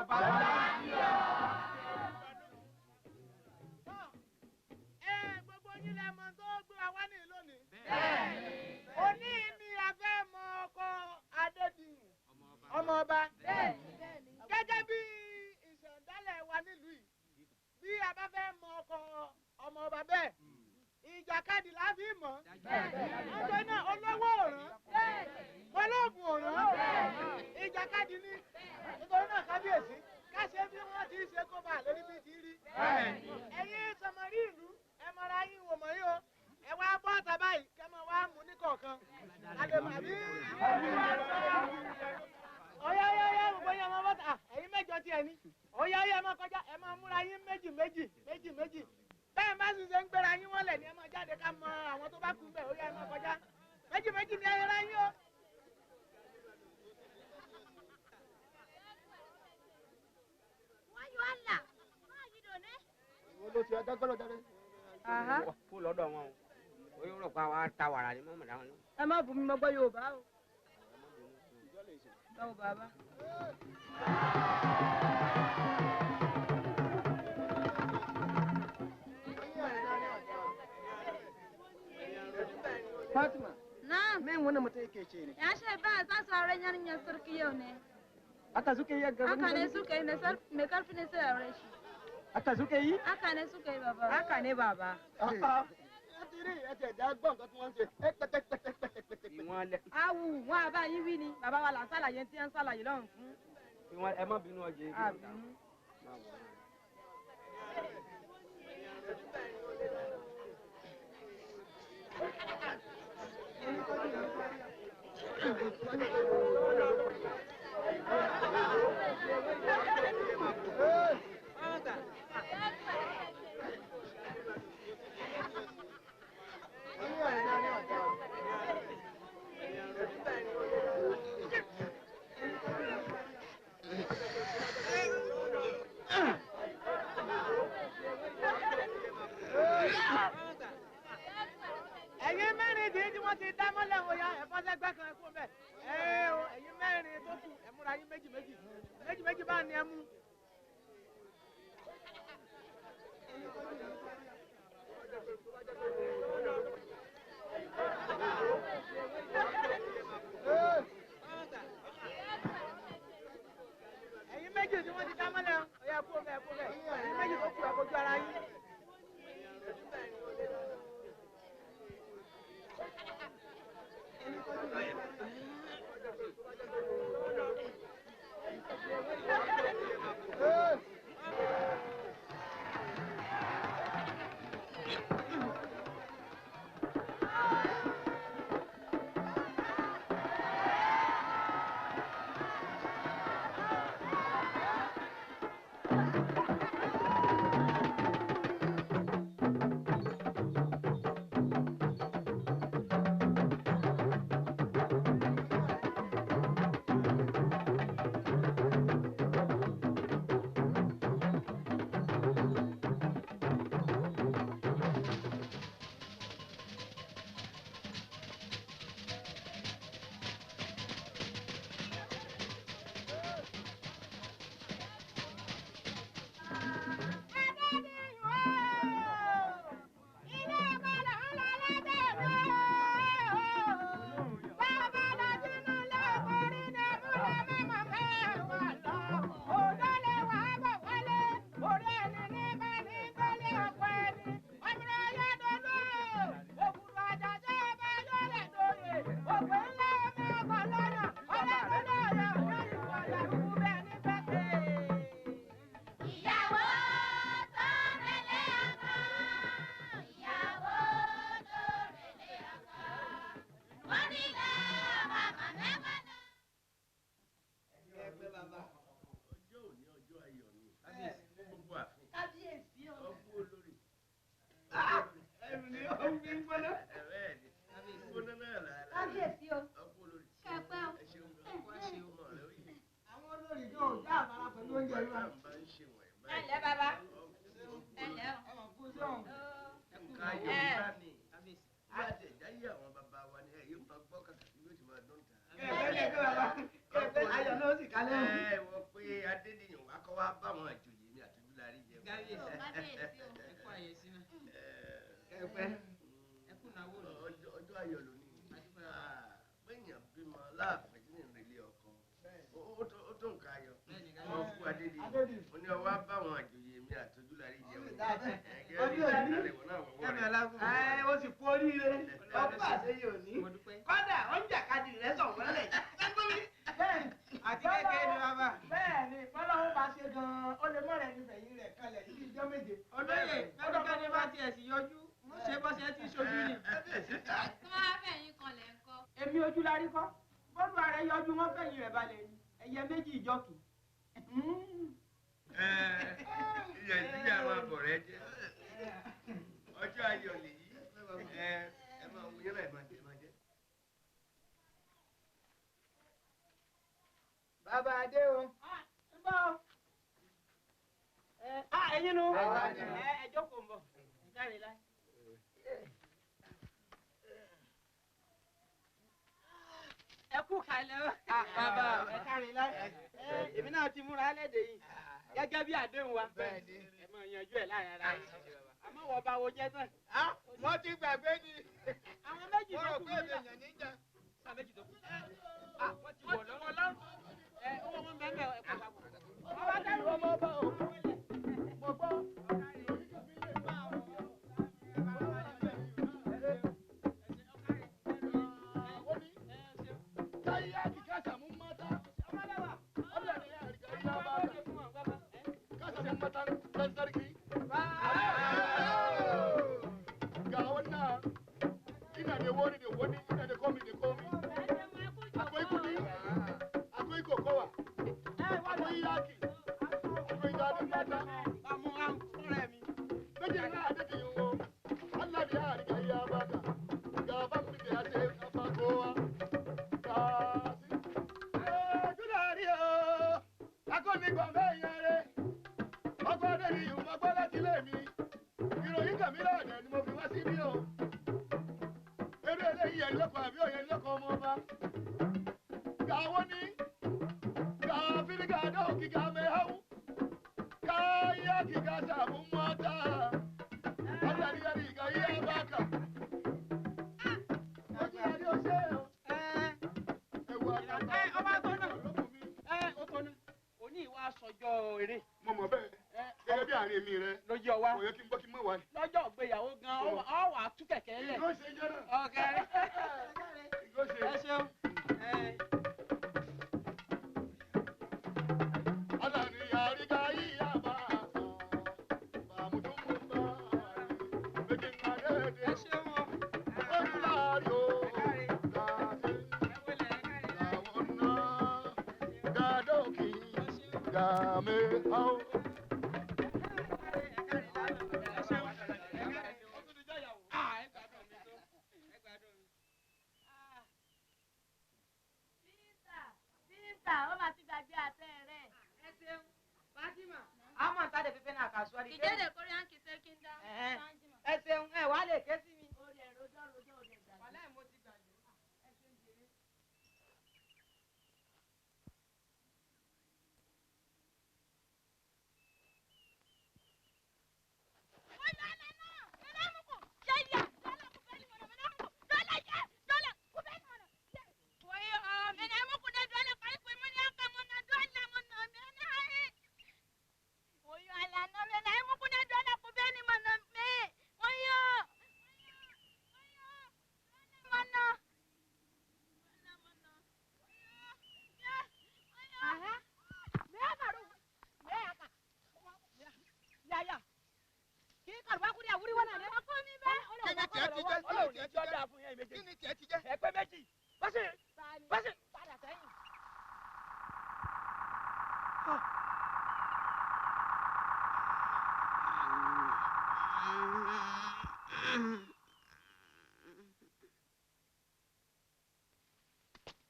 ọba gbogbo yín lẹ mọ̀ tó gbé wa wá ní lónìí. Òní ni a fẹ́ mọ ọkọ Adédìyàn ọmọ ọba. Gẹ́gẹ́ bí ìṣẹ̀dálẹ̀ wa nílùú yìí bí a bá fẹ́ mọ ọkọ ọmọ ọba bẹ́ẹ̀ ìjàkadì la fi mọ̀. Ọjọ́ náà olówó òràn olóògùn òràn ìjàkadì ni nítorí náà kábíyèsí ká ṣe bí wọ́n ti ṣe kó bá lórí bí ti rí. Ẹ̀yin sọmọrí ìlú ẹ mọra yín wò mọ́ yín o ẹ wá bọ́ ọ̀tá báyìí kẹ́ mọ wá mú ní kọ̀ọ̀kan àlèmọ̀ àbí. Ọ̀yá gbogbo yín ọmọ bọ́tà ẹ̀yin mẹ́jọ tiẹ̀ ní ọ̀yá ẹ máa kọjá ẹ máa múra yín méjì bẹ́ẹ̀ má sì ṣe ń gbéra yín wọ́n lẹ̀ ní ẹ máa jáde ká mọ àwọn tó bá kú bẹ́ẹ̀ ọ̀yá ẹ máa kọjá méjì ní ayẹra yín o. Ló ti ẹjọ́ gbọ́dọ̀ jáde. kó lọ́dọ̀ wọn o yóò rò pé àwa ta wàrà ni mọ́mọ́dá wọn. ẹ má bù mí mọ́ gbọ́ Yorùbá o. báwo bàbá. Fatima. Na'am. Me wannan mutum yake ce ne? Ya ce ba za su aure yarinyar sarki yau ne. Aka suke yi gaban Haka ne suka yi mai karfi ne sai aure shi. Aka suke yi? Haka ne suka yi baba. Haka ne baba. Ẹ ti dá gbọ́n nǹkan tí wọ́n ń ṣe. Ìwọ̀n Awu wọn àbá yín wí ni bàbá wa là ń ṣàlàyé tí ń ṣàlàyé lọ́rùn fún. ìwọ̀n ẹ má bínú ọjọ́ ibi. Àbínú. Ẹ̀yin mẹ́rin tí wọ́n ti dá mọ́lẹ̀ wò ya ẹ̀fọ́ sẹ́gbẹ́ kan ẹ̀kú bẹ́ẹ̀. Ẹ̀yin mẹ́rin tó kù ẹ múra yín méjì bá ní ẹ mú. Ẹ̀yin méjì tí wọ́n ti dá mọ́lẹ̀ ọ̀yà ẹ̀kú bẹ́ẹ̀ ẹ̀yin méjì tó kù ẹ̀kọ́jú ara yín. wá báwọn àjòyè mi àtúndú la rí jẹun. kábíyèsí o ẹ kú àyèsí náà. kẹpẹ ẹ kú náwó lọ. ọjọ́ ayọ̀ lónìí gbẹ̀yìn bímọ láàfin tí ní ìrẹ̀lẹ̀ ọkọ ó tó nǹkan ayọ̀ wọn fún adédi mo ní ọwọ́ báwọn àjòyè mi àtúndú la rí jẹun. ó sì kú oríire ọkọ àṣeyẹ òní kódà ọjàkadì rẹ sọ wọlé àti kékeré ni bàbá. bẹ́ẹ̀ ni fọlọ́wọ́ bá ṣe gan-an ó lè mọ̀rẹ́ ní fẹ̀yìn rẹ̀ kalẹ̀ ní ìjọ méje. olóyè kẹ́nikẹ́ni bá tiẹ̀ sì yọjú mo ṣe bọ́sẹ̀ tí ṣojú ni. tó máa fẹ̀yìn kan lẹ̀ ń kọ́. èmi ojú la rí kọ́ bọ́lú ààrẹ yọjú wọn fẹ̀yìn rẹ̀ balẹ̀ ni ẹ̀yẹ méjì ìjọkì. ìyá ìdílé àwọn àbọ̀rẹ́ jẹ́ ọjọ́ ayọ̀ lèyí ẹ máa wú yẹn láì máa jẹ máa jẹ. bàbá adé o. ń bọ́ ẹ̀yin nu ẹ jókòó ń bọ̀ káre láì. ẹ kú kalẹ̀ o. bàbá ẹ káre láì. èmi náà ti múra lẹ́dẹ̀ẹ́ yìí gẹ́gẹ́ bí àdéhùn wa. ẹ máa yanjú ẹ̀ láàrin ara yín. àmọ́ wọ́n bá wo jẹ́ tán. mo ti gbàgbé ni. àwọn méjì tó kù nílẹ̀. àwọn méjì tó kù. wọ́n ti wọ̀ lọ́rùn. owó wọn bẹ́ẹ̀ bẹ́ẹ̀ ẹ̀kọ́ papọ̀. ọba dẹ́rù ọmọ ọba o. mo gbọ́.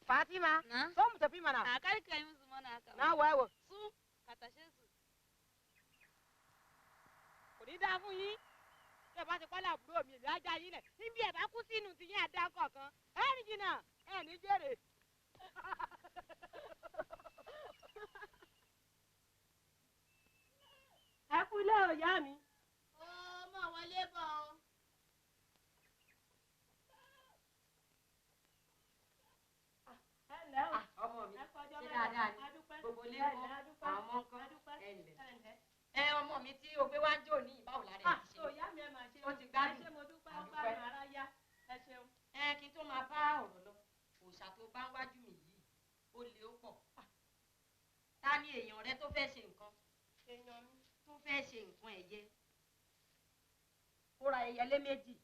Fatima, so mu tafi mana. A kar ka yi musu mana haka. Na wayo. Su ka tashe su. Kò ní dá fún yín. Ṣé bá ti pálá àbúrò mi, èmi á já yín lẹ̀. Níbi ẹ̀ bá kú sínú ti yín àdá kọ̀ọ̀kan. Ẹ ní jìnnà, ẹ ní jèrè. o ìyá mi. ó mọ̀ wọlé bọ̀ o. ẹ ǹlẹ́ o. ọmọ mi ẹ kọjọ́ ṣe mẹ́ta. dáadáa ni adúpẹ́. gbogbo ilé ẹ ńkọ́ ǹlẹ́ adúpẹ́. àwọn ọmọ ńkọ́ adúpẹ́. ẹ ǹlẹ́. ẹ ǹlẹ́. ọmọ mi tí o gbé wá ń jò ní ìbáwò lára ẹ̀ ti so ṣe. ìyá mi ẹ máa ṣe ó ti gbádùn. ẹ ṣé mo dúpẹ́ ó Adúpẹ́. gbádùn ara yá ẹ ṣeun. Kí n tó máa bá ọ̀rọ̀ lọ òòṣà tó bá ń wájú mi yìí ó lè ó pọ̀. Ta ni èèyàn rẹ tó fẹ́ ṣe nǹkan èèyàn mi. tó fẹ́ ṣe nǹkan ẹ̀yẹ? Ó ra ẹyẹlé méjì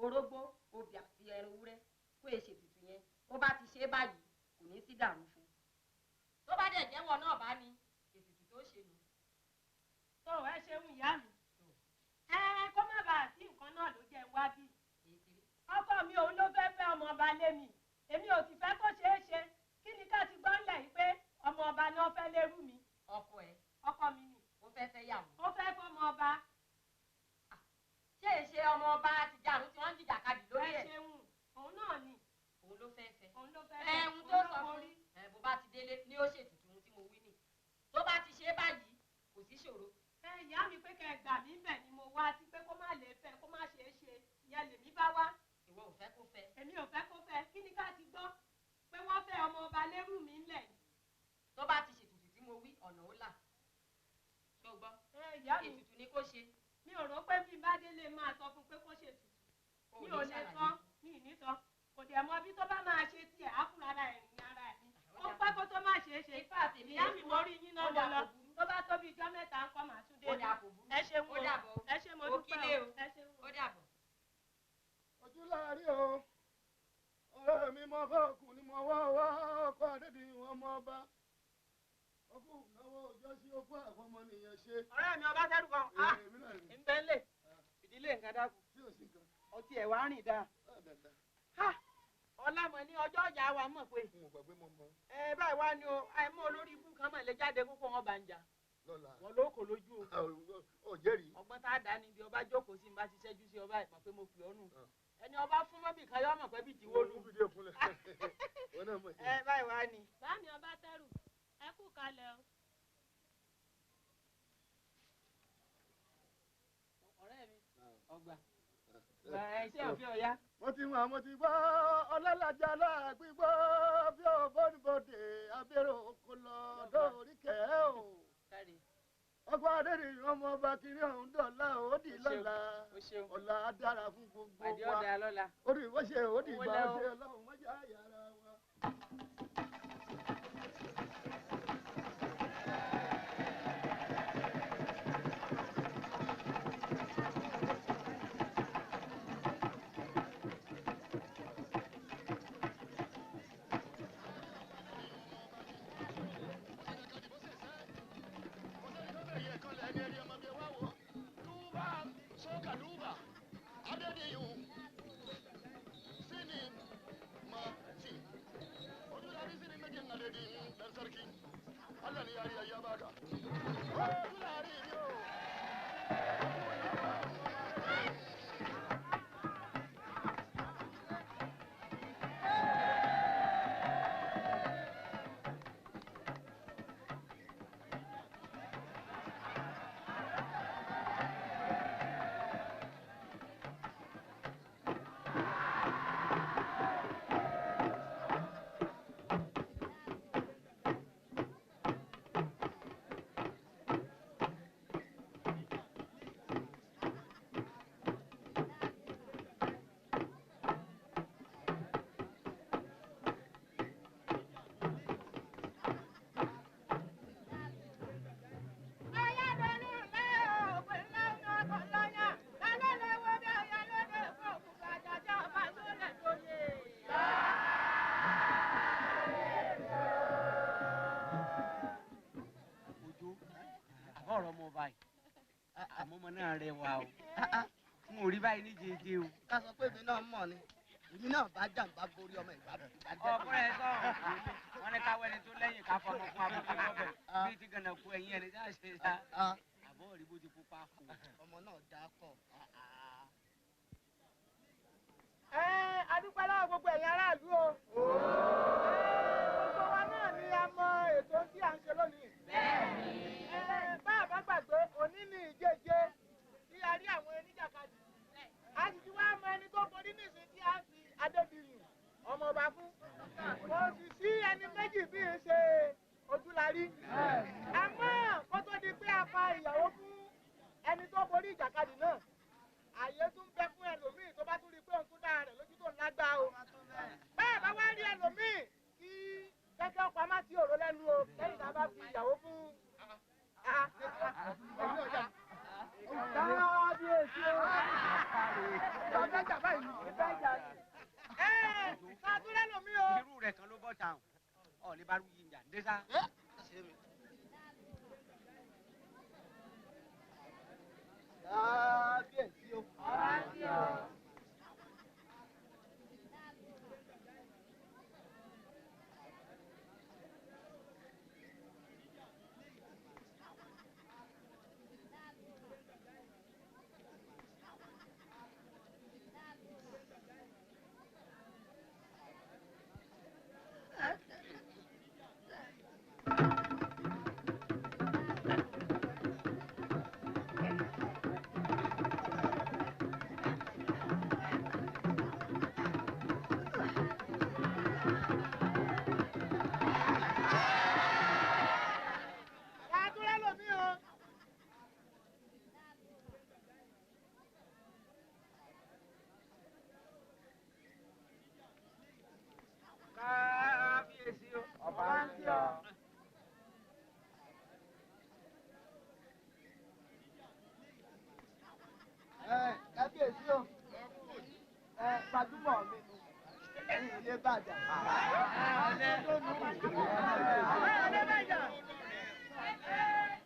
orógbó obì àti ẹran ewúrẹ́ kó èsì ètùtù yẹn ó bá ti ṣe é báyìí kò ní sí dàrú fún un. Tó bá dẹ̀ jẹ́wọ́ náà bá ní ètùtù tó ṣe nù. tó ẹ ṣeun ìyá mi. kó má bàa sí nǹkan náà ló jẹ́ wá bí. ọkọ mi òun ló fẹ́ fẹ́ ọmọ ọba lé mi èmi ò sì fẹ́ kó ṣeé ṣe kí ni ká ti gbọ́ ńlẹ̀ yìí pé ọmọ ọba náà fẹ́ lérú mi. Ọkọ ẹ̀ ọkọ mi ni ó fẹ́ fẹ́ yàwó. ó fẹ́ fọmọ ọba. Ṣé èṣe ọmọ ọba ti jàrún tí wọ́n ń jìjàkadì lórí ẹ ẹ̀? ṣeun òun náà ni Òun ló fẹ́ fẹ́. òun ló fẹ́ Ẹ̀hún tó sọ fún bó bá ti délé ni ó ṣètùtù ohun tí mo wí nì. Tó bá ti ṣe é báyìí kò sí ṣòro. ìyá mi pé kẹ́ ẹ gbà mí bẹ̀ ni mo wá sí pé kó má lè fẹ́ kó má ṣeé ṣe ìyẹn lèmi bá wá. Ìwọ ò fẹ́ kó fẹ́. èmi ò fẹ́ kó fẹ́ kí ni ká ti gbọ́ pé wọ́n fẹ́ ọmọ ọba lérú mi ńlẹ̀ yìí. Tó bá ti ṣètùtù tí mo wí ọ̀nà ó là. Ṣé o gbọ́? ìyá mi Ètùtù ni kó ṣe. mi ò rò pé bí n bá délé máa sọ fún pé kó ṣe tutù mi ò lè sọ mi ì ní sọ kò dẹ̀ mọ bí tó bá máa ṣe tiẹ̀ á fúnra ara ẹ̀ rìn ara ẹ̀ ni ó pẹ́ kó tó má ṣeé ṣe ìyá mi mo rí yín náà mo lọ tó bá tó bí ijọ́ mẹ́ta ń kọ́ màá tún dé ẹ ṣeun o ẹ ṣe mo dúpẹ́ o ẹ ṣeun o. Ó dàbọ̀. ojú láàárín o ọ̀rẹ́ mi mọ fọ́ọ̀kù ni mo wá ọkọ̀ àdédì wọn mọ ọba ọkọ̀ náwó ọjọ́ sí okú àfọmọnìyàn ṣe. ọ̀rẹ́ mi ọba tẹ́rù kan èmi náà ni ń bẹ́ ń lè ìdílé nǹkan dákú tí ò sí nǹkan. ọtí ẹ̀ wá rìn dáa. ọlámọ ní ọjọ́ ọjà wa mọ̀ pé n ò gbàgbé mọ mọ báyìí wá ní o àìmọ́ olórí ibú kan mọ̀ lè jáde kókó wọn bá ń jà lọ́la. wọn ló kò lójú o. ọ̀ jẹ́rìí. ọgbọ́n tá a dá níbi ọba jókòó sí n bá ti ṣẹ́jú sí ọba ìmọ̀ pé mo pè ọ́ nù. ẹni ọba fún mọ́bì kan yọ mọ̀ pé bíi ti wó lù. fídíò kúnlẹ̀ wọn náà mọ̀ ẹ́. báyìí wá ni. báàmì ọba tẹ́rù ẹ kú kalẹ̀ o. ọ̀rẹ́ mi ọgbà iṣẹ́ òfin ọ̀yá. mo ti gbọ́ ọlọ́lájà láàgbígbọ́ bí ó bọ́dúbọ́dé abẹ́rẹ́ oko lọ lórí kẹ́ o. ọkọ̀ adédè ọmọ ọba kiri ọ̀hún dọ̀la òdì lọ́la ọ̀la dára fún gbogbo wa. àdé ọ̀dà lọ́la. orí ìwọ́ ṣe òdì bá ṣe ọlọ́run mọ́jà yàrá wa. Allah ne yari ya baka. ọ̀rọ̀ ọmọ báyìí àmọ́ ọmọ náà rẹwà o n ò rí báyìí ní jẹjẹ o. ká sọ pé èmi náà mọ̀ ni èmi náà bá jàǹbá borí ọmọ ìgbà ọkùnrin ẹ sọ̀rọ̀ wọn ní káwé ẹni tó lẹ́yìn ká fọmọ fún abúlé lọ́bẹ̀ bíi ti gànà kú ẹ̀yìn ẹni tá a ṣe sá àbọ̀ rí bó ti pupa kú. ọmọ náà dá pọ̀. adúpẹ́ lọ́wọ́ gbogbo ẹ̀yin aráàlú o. gbogbo wa náà ni a mọ ètò tí à ń ṣe lónìí. bẹ́ẹ̀ni. bá a bá gbàgbé òní ní ìjẹ́jẹ́ kábíyèsí o. Kábíyèsí o. Gbajúmọ̀ mi ni ilé bàjá.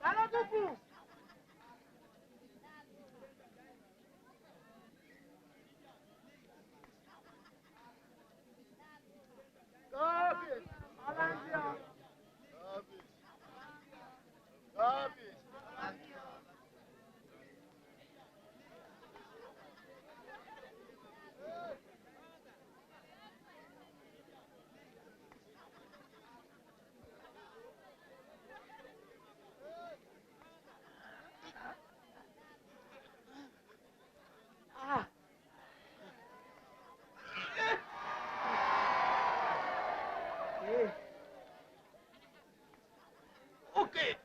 Ta ló tún kù? Kábíyèsí. Ọláńdíà. Kábíyèsí. Okay.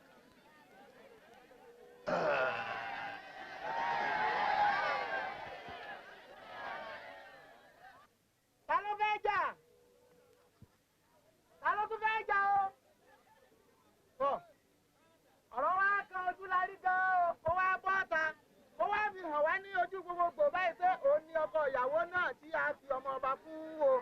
Ta ló fẹ́ jà? Ta ló tún fẹ́ jà o? Ọ̀rọ̀ wa kan ojú la rí gan o. Ó wá bọ́ ta. Ó wá fi hàn wá ní ojú gbogbogbò báyìí pé òun ni ọkọ ìyàwó náà tí a fi ọmọ ọba fún o.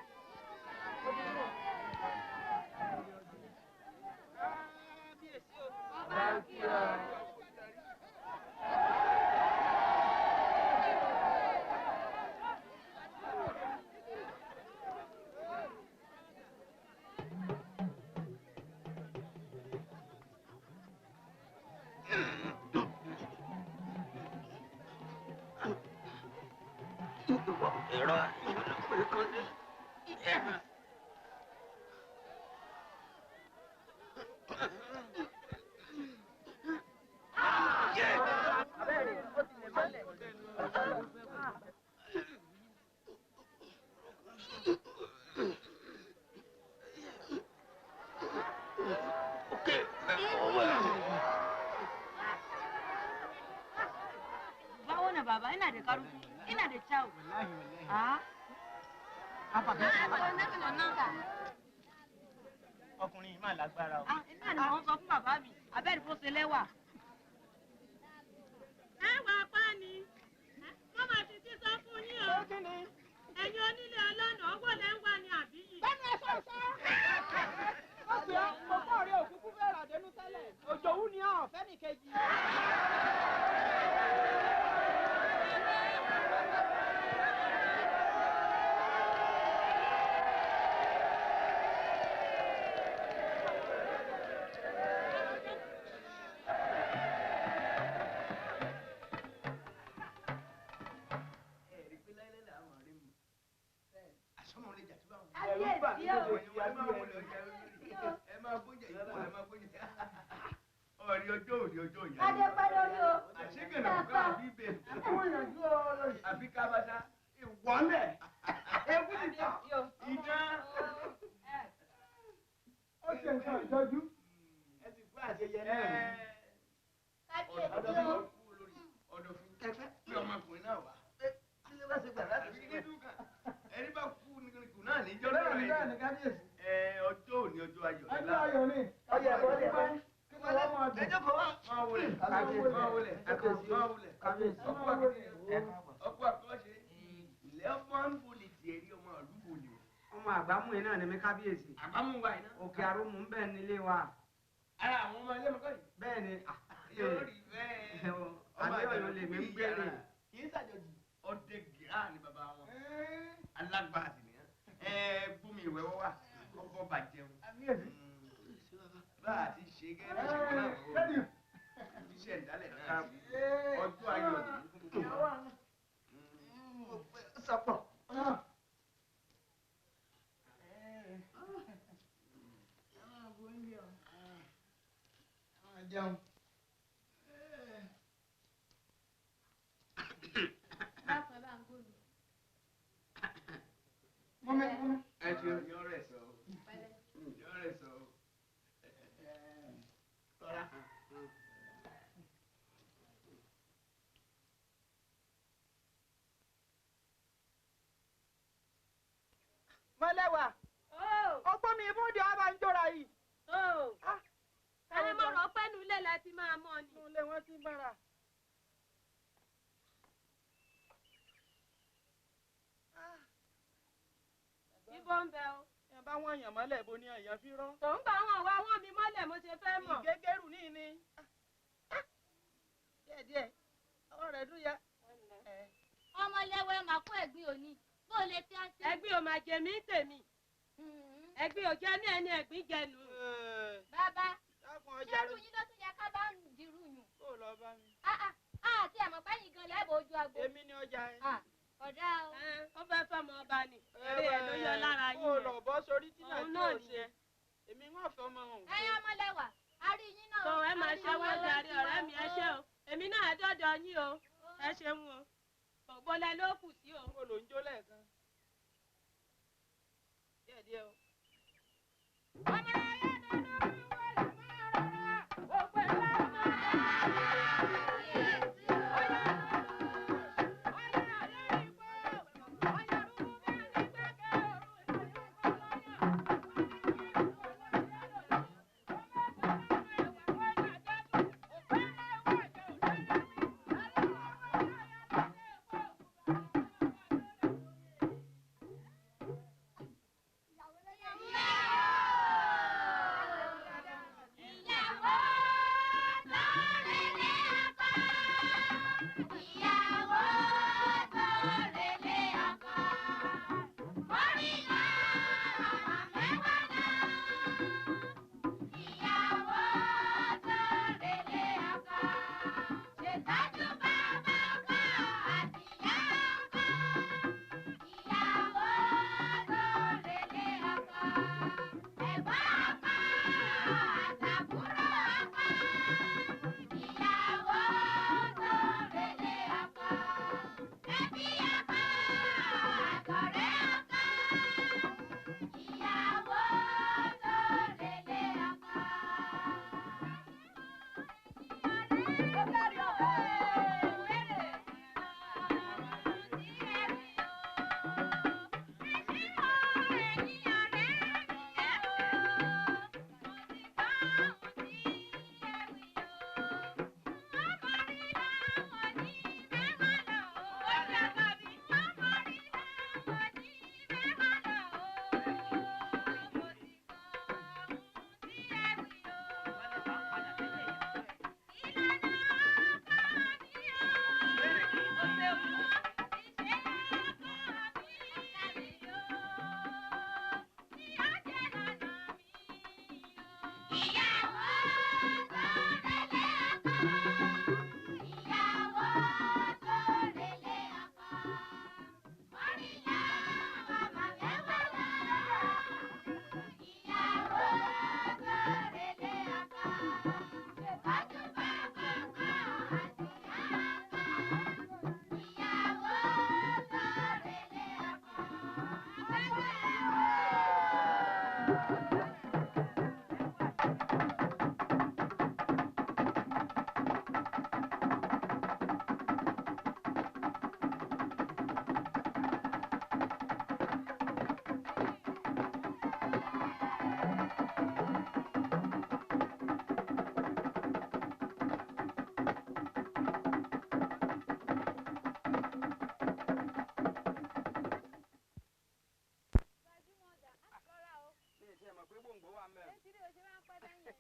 Baba, ina da karu, ina da kyau. Ọkùnrin yìí máa lágbára o. Iná ni wọ́n sọ fún bàbá mi, abẹ́rẹ́ kó ṣe lẹ́wà. Ẹwà pa ni. Wọ́n máa ti ti sọ fún yín o. Ẹ̀yin onílé ọlọ́nà owó lẹ́ ń wá ní àbíyì. Bẹ́ẹ̀ni ẹ sọ̀sọ́. Ó sì ọ́ kókó rẹ̀ òkúkú fẹ́ rà dénú tẹ́lẹ̀. Òjòwú ni ọ̀ fẹ́nì kejì. Ọ̀rẹ́ ọjọ́ òní ọjọ́ ìyá. Adépẹ́ lórí o. Àṣegànnà kò kọ́ àbí bẹ́ẹ̀. Àbí kábàtà ìwọ́lẹ̀. Ewu ti tà. Ìdá. Ó ṣe nǹkan ìtọ́jú. Ẹ ti gbọ́ àṣeyẹ náà. Kábíyèsí o. Ọ̀dọ̀ fún kẹfẹ́ bí ọmọkùnrin náà wà. Kí ló bá ṣe gbà láti fi nínú kan? Ẹni bá kú nìkú náà níjọ́ náà rẹ̀. Bẹ́ẹ̀ ni kábíyèsí. Ọjọ́ òní ọjọ́ ayọ̀. Ọjọ́ ayọ̀ ni. Ọyẹ ọyẹ. Ẹjọ́ kọ̀ wá. Máa wọlé. Máa wọlé. Máa wọlé. Ọkọ̀ àkọ́ṣe. Ilẹ̀ ọmọ ń bolè tiẹ̀ rí ọmọ àlúgbò ni. Ọmọ àgbámú yìí náà ni mi kábíyèsí. Àbámu wa iná. Òkè àrùmù ń bẹ̀ nílé wa. Ara àwọn ọmọ ilé mọ́kọ́ yìí. Bẹ́ẹ̀ ni. Yóò rí bẹ́ẹ̀. Àbí Ọ̀yọ́ lè mi ń gbé ní. kì í ṣàjòjì. Ọdẹ gíga ni bàbá wọn. Alágbára sì nìyẹn. Gbómi ìwẹ̀ wọ́n wà. Kọ́kọ́ bàjẹ́ wọn. Bá a ti ṣe gẹ́gẹ́ bí ṣe kọ́ náà wọ́n. Iṣẹ́ ìdálẹ̀ náà ọjọ́ ayọ̀ ni. Sọ̀pọ̀. Jẹun. Mọ́mí. Ẹ ti yọ rẹ̀ sọ. Yọ rẹ̀ sọ. Tọ́ra. Mọ́lẹ́wà. Ọgbọ́n mi ibùdó ọba ń jóra yìí. Ẹni mo rò pé nulẹ̀ la ti máa mọ̀ ni. Nulẹ̀ wọ́n ti bára. Ibo ń bẹ o. Ẹ bá wọn yàn mọ́lẹ̀ bó ní àyàn fi rọ́. Tó ń bá wọn wá wọn mi mọ́lẹ̀ mo ṣe fẹ́ mọ̀. Ìgégérù ní ni. Díẹ̀díẹ̀, ọwọ́ rẹ̀ dún ya. Ọmọlẹ́wẹ́ máa kó ẹ̀gbin òní. Bó o lè ti á sí. Ẹ̀gbin ò máa jẹ mí tèmi. Ẹ̀gbin ò jẹ́ ní ẹni ẹ̀gbin jẹnu. Bàbá, ṣẹ́rù yín ló tún yẹ ká bá ń dirú yùn. Kó o lọ bá mi. Àti àmọ̀ pẹ́yìn gan lẹ́bọ̀ ojú agbo. Èmi ni ọjà ẹ. Ọ̀dà o. Ó fẹ́ fọmọ ọba ni. Eré ẹ̀ ló yọ lára yín. Kó o lọ bọ́ sórí tí náà Òun tí náà ò ṣe. nìyẹn. Èmi ń wọ̀n fẹ́ ọmọ òun. Ẹyin Ọmọlẹ́wà, a rí yín náà. Tó ẹ máa ṣe wọ́n darí ọ̀rẹ́ mi ẹ ṣé o. Èmi náà dọ́dọ̀ yín o. Ẹ ṣeun o. Ògbólẹ̀ ló kù sí o. Kó ló ń jó lẹ́ẹ̀kan. Díẹ̀díẹ̀ o.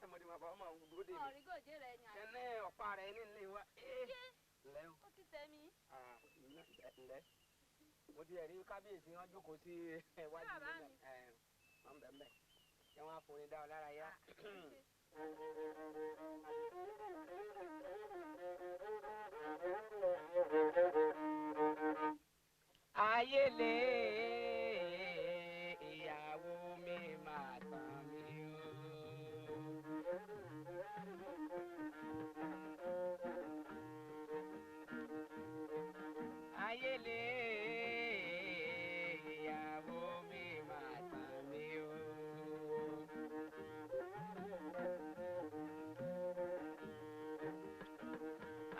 ọmọdé máa bá ọmọ àwọn òdòdó dé mi. Kẹ́ni ọ̀pá rẹ̀ ní ilé wa. ǹlẹ́ o. ó ti tẹ̀ mí. ǹlẹ́ mo ti ẹ̀rí kábíyèsí wọn jókòó sí iwájú ilé náà wọn bẹ̀ mbẹ̀ kí wọ́n á forin dá ọ lára yá. ayé lè ìyàwó mi máa tàn mí o. ayé lè ìyàwó mi máa tàn mí o.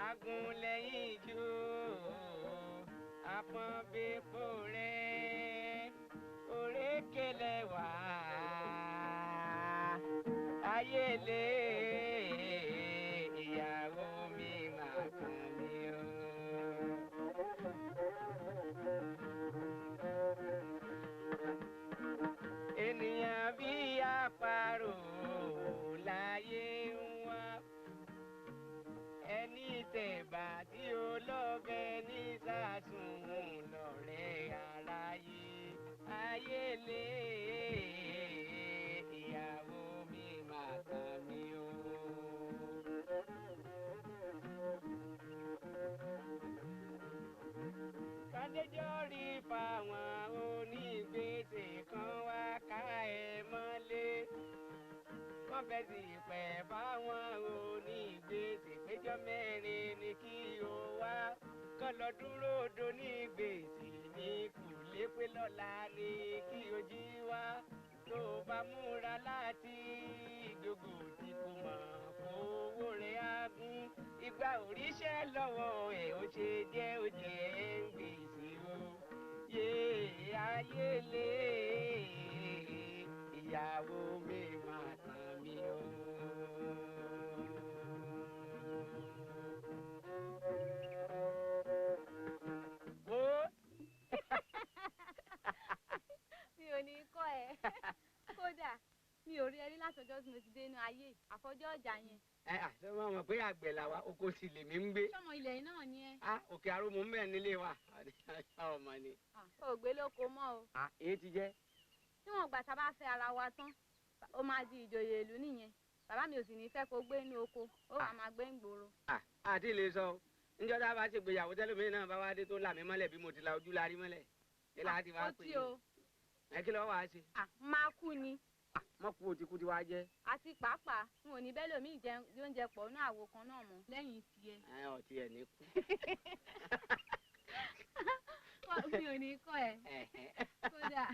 agunlẹ̀yìn jù apọ́nbẹ́pọ̀ rẹ̀ òrékèlè wá ayé lè ìyàwó mi máa tàn mí o. ènìyàn bí àparò láyé ń wá ẹni tẹ̀bà tí olóbẹ ní sàsùn lọ́rẹ́ aráyé ayé lè ìyàwó mi máa tàn mí o. kádéjọ́ rí fáwọn onígbèsè kan wá ká ẹ mọ́lé wọ́n fẹ́ sì pẹ̀ fáwọn onígbèsè péjọ mẹ́rin ni kí o wá kán lọ dúró donígbèsè ní kùlé pé lọ́la ni kí o jí wá tó bá múra láti gbogbo tí kò mọ̀ fowó rẹ̀ á gún ìgbà òríṣẹ́ lọ́wọ́ ẹ̀ ó ṣe jẹ́ ó jẹ́ ń gbèsè o yé ayé lé ìyàwó mi máa tàn mí o. mi ò ní kọ́ ẹ kódà mi ò rí ẹ rí látọjọ́ tí mo ti dé inú ayé àfọjọ́ ọjà yẹn. ẹ àṣẹ wọn mọ̀ pé àgbẹ̀ làwa oko sì lèmi ń gbé. sọmọ ilẹ̀ yìí náà ni ẹ. òkè àròmọ ń bẹ̀ nílé wa ọmọ ni. o gbé lóko mọ́ o. èyí ti jẹ́. níwọ̀n gbà tá a bá fẹ́ ara wa tán ó máa di ìjòyè ìlú nìyẹn bàbá mi ò sì ní fẹ́ kó gbé inú oko ó wà máa gbé ń gbòòrò. àti lè sọ níjọ́ tá a bá ṣègbéyàwó tẹ́lómi náà bá wá dé tó là mí mọ́lẹ̀ bí mo ti la ojú la rí mọ́lẹ̀ kí láti wá pè é. ẹ kí ló wàá ṣe. máa kú ni. mọ́ kú òtí kú ti wá jẹ́. àti pàápàá n ò ní bẹ́ẹ̀ lómi oúnjẹ pọ̀ ní àwo kan náà mọ́ lẹ́yìn tiẹ̀. ọtí ẹ̀ ní kú. mi ò ní kọ́ ẹ kódà.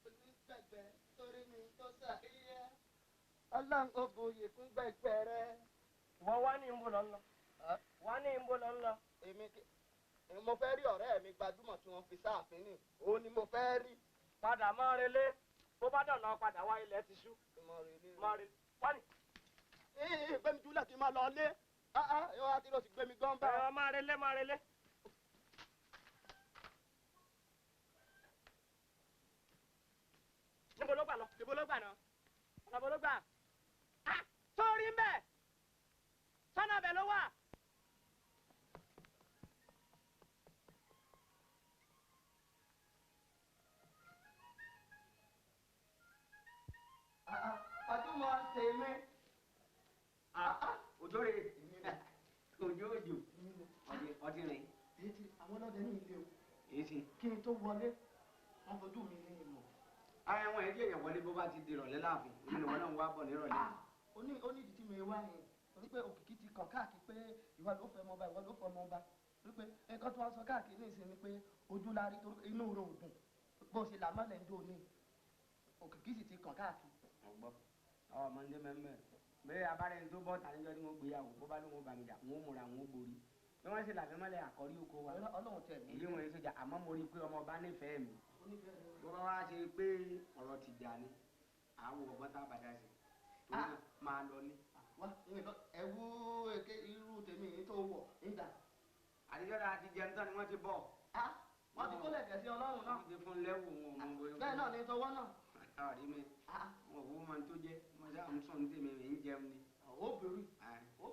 onígbàgbẹ́ torí mi tó ṣàríyá ọlọ́run ó bòye fún gbẹ̀gbẹ́ rẹ. wọ́n wá ní ìbò lọ́nà wá ní ìbò lọ́nà. mo fẹ́ rí ọ̀rẹ́ mi gbajúmọ̀ tí wọ́n fi sáàfin ní òun ni mo fẹ́ rí. padà máa relé bó bá dọ̀nà padà wá ilẹ̀ ti ṣú. máa relé wá ní. gbẹ̀mí júlẹ̀ kí n máa lọ lé yóò wá tí ló sì gbẹ̀mí gan bá. máa relé máa relé. níbo ló gbà lọ. níbo ló gbà náà. níbo ló gbà. sórí ń bẹ̀ sọ́nà bẹ̀ ló wà. Fàtúmọ̀ tèmi. òjò rè òjò ọtí rìn. àwọn ọlọ́dẹ ní ilé o. èyí sì. kí n tó wọlé wọn fojú mi ní ìmọ̀. ara wọn ẹ̀ díẹ̀ yẹn wọlé bó bá ti di ìrọ̀lẹ́ láàfin ìlú wọn náà ń wá bọ̀ nírọ̀lẹ́. ó ní ìdí tí mi wá yẹn torí pé òkìkí ti kàn káàkiri pé ìwọ ló fẹ́ mọ ọba ìwọ ló fẹ́ mọ ọba torí pé nǹkan tó wá sọ káàkiri ní ìsinmi pé ojú la rí torí inú rẹ ò dùn bó ṣe là mọ́lẹ̀ ń dò ní òkìkí sì ti kàn káàkiri. ọgbọ́ ọmọ ndé mẹ́mẹ́ bẹ́ẹ̀ abárẹ́ ní tó bọ́ ta níjọ́ tí wọ́n gbéyàwó bó bá ló wọn bàmíjà wọn ò múra wọn ò borí bí wọ́n ṣe làbẹ́ mọ́lẹ̀ àkọ́rí oko wa ọlọ́run tẹ̀ mí. èyí wọn èso jà àmọ́ mo rí i pé ọmọ ọba nífẹ̀ẹ́ mi bó bá wá ṣe pé ọ̀rọ̀ ti jà ní àwọn ọgbọ́n tá a bàjá sí torí náà máa lọ ní. ẹ̀wú èké irú tèmi yìí tó wọ̀ nígbà. àtijọ́ ta ti jẹun tán ni wọ́n ti bọ̀. wọ́n ti kólẹ̀ kẹ̀ sí ọlọ́run náà. wọ́n ti fún lẹ́wù wọn mọ bóyá. bẹ́ẹ̀ náà ni tọwọ́ náà. àrí mi wọn ò máa tó jẹ́ mo ṣáà ń sùn ní tèmi mi ń jẹun ni. ó ó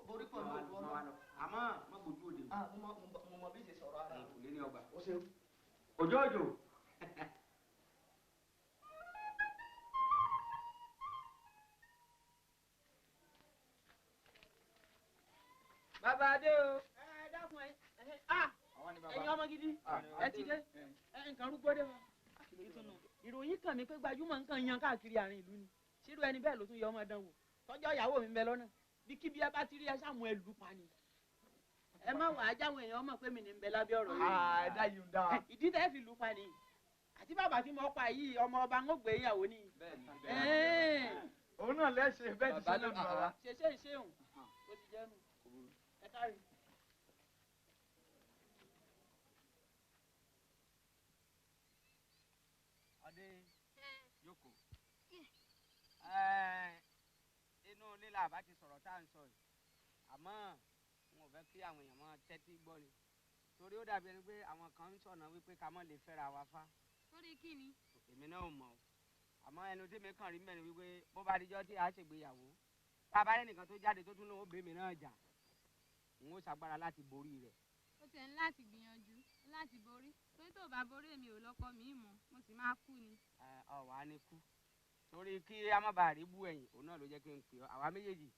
borí pẹ̀lú òkú ọ̀nà. àmọ́ má bójú òde. mo mọ bí ṣe sọ̀rọ̀ ara. kò lé ní ọgbà. ó ṣeun. òjò òjò. bàbá adé o. ẹ dákun ẹ ẹ̀yin ọmọ gidi ẹ ti dé nǹkan rúgbó dé wọn. ìròyìn kàn mí pé gbajúmọ̀ nǹkan yan káàkiri àárín ìlú ni ṣírú ẹni bẹ́ẹ̀ ló tún yọ ọmọ dán wò tọ́jọ́ ìyàwó mi ń bẹ lọ́nà bí kíbi ẹ bá ti rí ẹ sàmú ẹ lù pa ni. ẹ má wàá jáwọn èèyàn mọ̀ pé mi ní ń bẹ lábẹ́ ọ̀rọ̀ yìí. ẹ dá yìí ń dá. ìdí tẹ́ fi lù pa ni àti bàbá tí mo pa yìí ọmọ ọba ń gbé ìyàwó ni. òun náà lẹ́sẹ̀ bẹ́ẹ̀ ti sọ́dọ̀ nù bàbá. ṣe ìṣeun ó ti jẹ́ nù ẹ kárí. ọdẹ yòókù inú ilé la bá ti sọ̀rọ̀ tá à ń sọ yìí àmọ́ n ò fẹ́ kí àwọn èèyàn máa tẹ́tí gbọ́ ni torí ó dàbí ẹni pé àwọn kan ń sọ̀nà wípé ká mọ̀ lè fẹ́ra wa fá. torí kí ni. èmi náà ò mọ̀ o àmọ́ ẹnu tí mi kàn rí mẹ́rin wípé bó bá dijọ́ tí a ṣègbéyàwó bàbá rẹ̀ nìkan tó jáde tó tún lóun bèmí náà jà n ó ṣàgbára láti borí rẹ̀. ó ti ẹ̀ ń láti gbìyànjú láti borí torí tó bá borí èmi ò lọ́kọ mi mọ̀ mo sì máa kú ni. ọ̀wá ni kú torí kí a má bàa rí bú ẹ̀yìn òun náà ló jẹ́ kí n pè ọ́ àwa méjèèjì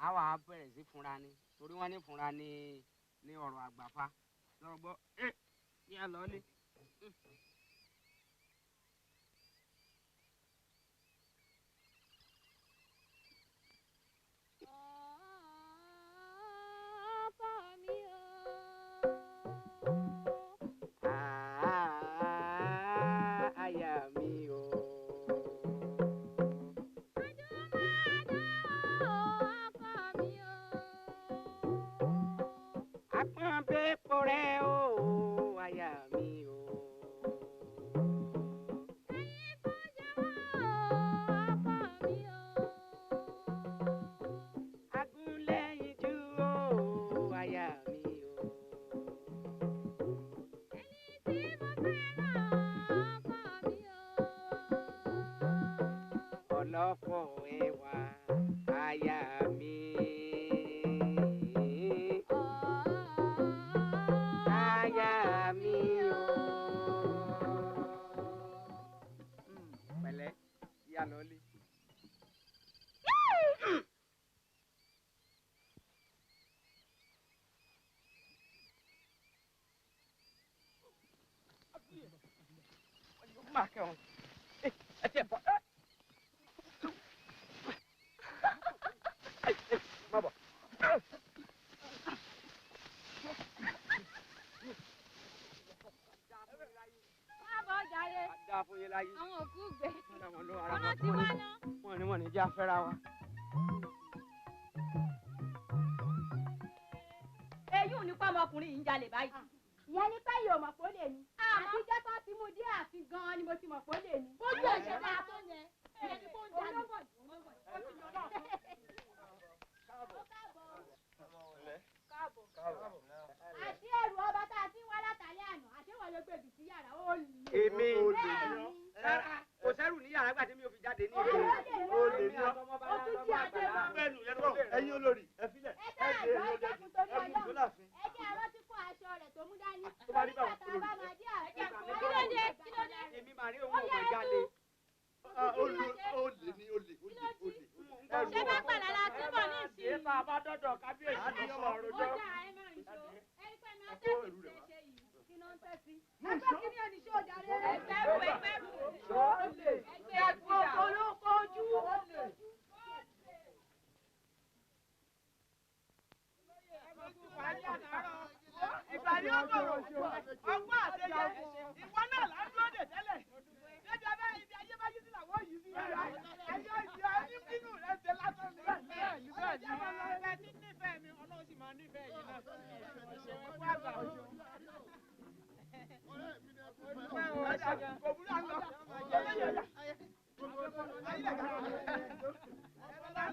àwa á bẹ̀rẹ̀ sí fúnra ni torí wọ́n ní fúnra ní ọ̀rọ̀ àgbàfá lọ́rọ̀ gbọ́ ní à lọ́ọ́lé. àwọn òkú gbé ọ̀nà tí wọ́n ná. wọ́n ní jẹ́ afẹ́ra wa. èyí ò ní pa ọmọkùnrin yìí ń jalè báyìí. ìyẹn ní pé yóò mọ̀ pé ó lè ní. àtijọ́ tó ti mú dé àfi gan-an ni mo ti mọ̀ pé ó lè ní. bójú ẹ̀ṣẹ̀ dáa tó yẹn ìyẹn ní kó ń jalè. ó ti yọ náà. káàbọ̀. àti ẹrù ọba tá a ti ń wá látàlẹ́ àná àti ìwọ̀n ló gbèbí sí yàrá ó lè. èmi kò sẹ́rù ní yàrá gbàdé mi ò fi jáde ní ìlú. ó lè ní ọ. ó tún jí adé bá. bẹ́ẹ̀ni ẹ̀yin olórí ẹ filẹ̀. ẹ tẹ́ ẹ̀gbọ́n ẹ jẹ́kun torí ọlọ́run. ẹ jẹ́ ẹ̀rọ tí kò aṣọ rẹ̀ tó mú dání. torí bàtà bá máa dé àgbẹ̀. kí ló dé. èmi màá rí owó ọmọ ìjálè. olè ní olè. ṣé bá pàlàlà túbọ̀ ní ìsìn. ṣé bá a bá dọ́dọ̀ kábíyèsí ní ọmọ ọ̀rọ̀ jọ. ó dà ẹ máa ń ṣó. ẹ rí pé máa tẹ́sí ṣe ṣe yìí. kí ló ń tẹ́sí. ẹgbẹ́ kí ni ò ní ṣó jàre. ẹgbẹ́rù. ẹgbẹ́ àgbọ̀kọ̀ ló kojú. ìgbà ni ó gbòòrò ọgbọ́n àtẹyẹ ìwọ náà là ń dúró dè tẹ́lẹ̀ lẹ́jọ́ abẹ́ ibi ayé bá yí sí làwọn yìí sí yàrá ẹjọ́ ìdí ẹni bínú rẹ̀ ṣe lásán ní bẹ́ẹ̀ ní bẹ́ẹ̀ ní bẹ́ẹ̀ ní nífẹ̀ẹ́ mi ọlọ́run sì máa nífẹ̀ẹ́ yìí náà ọ̀ṣẹ̀ wọn fún àgbà ọ̀ṣọ́. kò búrọ̀ lọ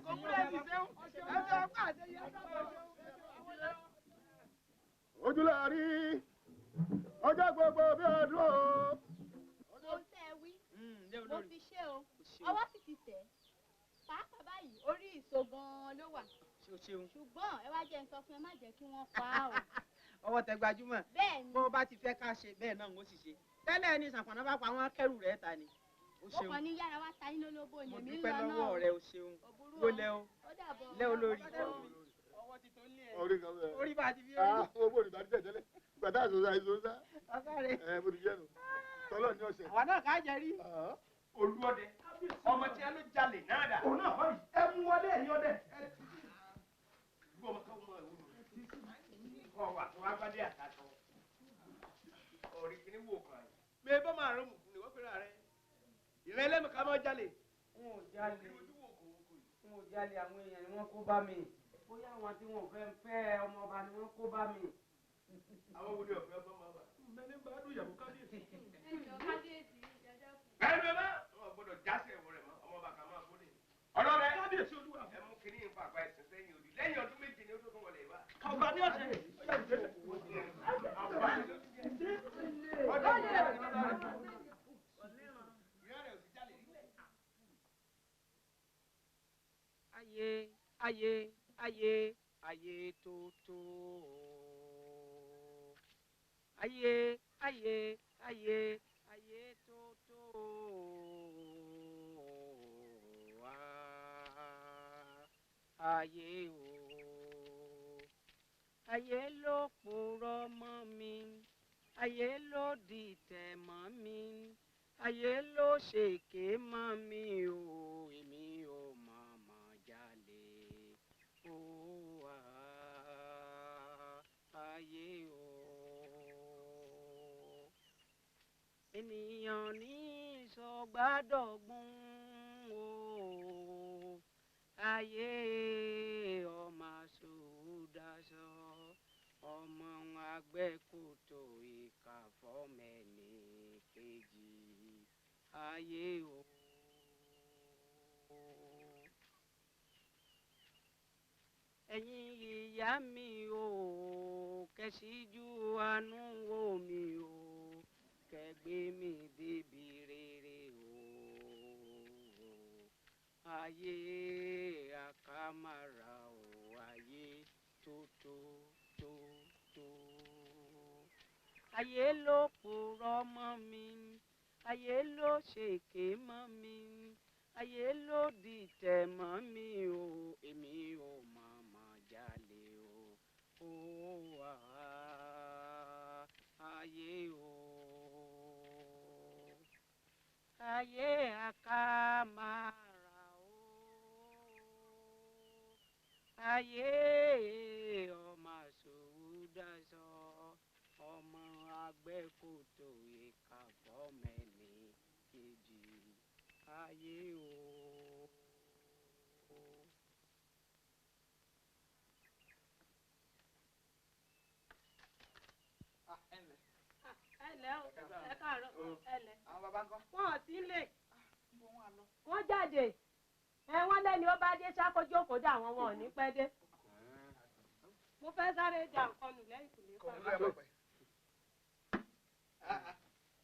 kò búrọ̀ ẹ̀sìn sẹ́wọ̀n ẹ̀fẹ̀ ọgbọ́n àtẹyẹ ojúlárí ọjọ́ gbogbo bí ọdún o. ohun tẹ́ ẹ wí mo fi ṣe o ọwọ́ sì ti tẹ̀ pàápàá báyìí orí ìso gan-an ló wà. ṣùgbọ́n ẹ wá jẹ́ n sọ fún ẹ má jẹ́ kí wọ́n pa á o. ọwọ́ tẹ gbajúmọ̀. bẹ́ẹ̀ni. bó o bá ti fẹ́ ká ṣe bẹ́ẹ̀ náà ń ó sì ṣe. tẹ́lẹ̀ ní Ṣàpọ̀nná bá pa wọ́n kẹ́rù rẹ̀ ta ni. ó kàn ní yára wá ta yín lólobó ni èmi ń lọ náà. mo dúpẹ́ lọ́wọ́ rẹ o ṣeun. ló lẹ́ o. lẹ́ o lórí. ọwọ́ ti tó lé ẹ. orí bá ti fi rí. owó ìbá ti tẹ̀tẹ̀lẹ̀ gbàdá àṣọṣà ìṣọṣà. ọ̀sán mo ti jẹ́ nu tọ́lọ́ ní ọ̀sẹ̀. àwa náà ká jẹ rí. Olúọdẹ ọmọ tí a ló jalè náà dà. òun náà kọ́ ẹ mú wọlé ẹ̀yìn ọdẹ. gbọ́mọ káwọn máa wúlò. kọ́ wà fún agbádé àtàtọ̀. ọ̀rẹ́ kìíní wò kàn yín. mi bá máa rán mùkún ni wọ́n pèrè rẹ. ìrìn ẹlẹ́mìí ká máa jalè. n ò jalè àwọn èèyàn ni wọ́n kó bá mi. bóyá àwọn tí wọn ò fẹ́ ọmọ ọba ni wọ́n kó bá mi. àwọn wo ni ọ̀fẹ́ ọba máa wà. mẹ́ni bá dùn ìyàwó kábíyèsí. bẹ́ẹ̀ bá wọn gbọ́dọ̀ jásẹ̀ ẹ̀wọ̀ rẹ̀ mọ́ ọmọ bàkà máa kó lè. ọlọ́rẹ̀ kábíyèsí olúwa ẹ mú kínní ìfọ̀ àgbà ẹ̀sìn sẹ́yìn òdì lẹ́yìn ọdún méje ni ó tó tún wọlé ìwà. ọba ní ọ̀sẹ̀ ayé tó tó ayé tó tó ayé o ayé ló purọ́ mọ́ mi ayé ló dìtẹ̀ mọ́ mi ayé ló ṣèké mọ́ mi o èmi ò mọ̀mọ́ jalè o ayé o ènìyàn ní ìsọgbádọ̀gbọ́n o ayé ọmọ sùdásọ ọmọ agbẹ́kòtò ìkà fọ́mẹ́ni kejì ayé o. ẹ̀yin ìyá mi o kẹ́síjú àánú wò mí o kẹ́gbé mi débi rere o ayé àkàmàrà o ayé tó tó tó tó ayé ló purọ́ mọ́ mi ayé ló ṣèké mọ́ mi ayé ló dìtẹ̀ mọ́ mi o èmi ò mọ̀mọ́ jalè o ayé o ayé àkàmàrà o ayé ọmọ sòwúdàsọ ọmọ agbẹ́kòtò ìkà fọ́mẹ́ni kejì ayé o. ẹlẹ o ẹ káàárọ̀ ẹlẹ. àwọn bàbá ń kọ́. wọn ò sí lè. wọ́n jáde wọ́n lẹ́ni ó bá dé ṣàkójókòó dà wọ́n wọn ò ní pẹ́ dé. mo fẹ́ sáré jà nǹkan nù lẹ́yìn kùlé kan.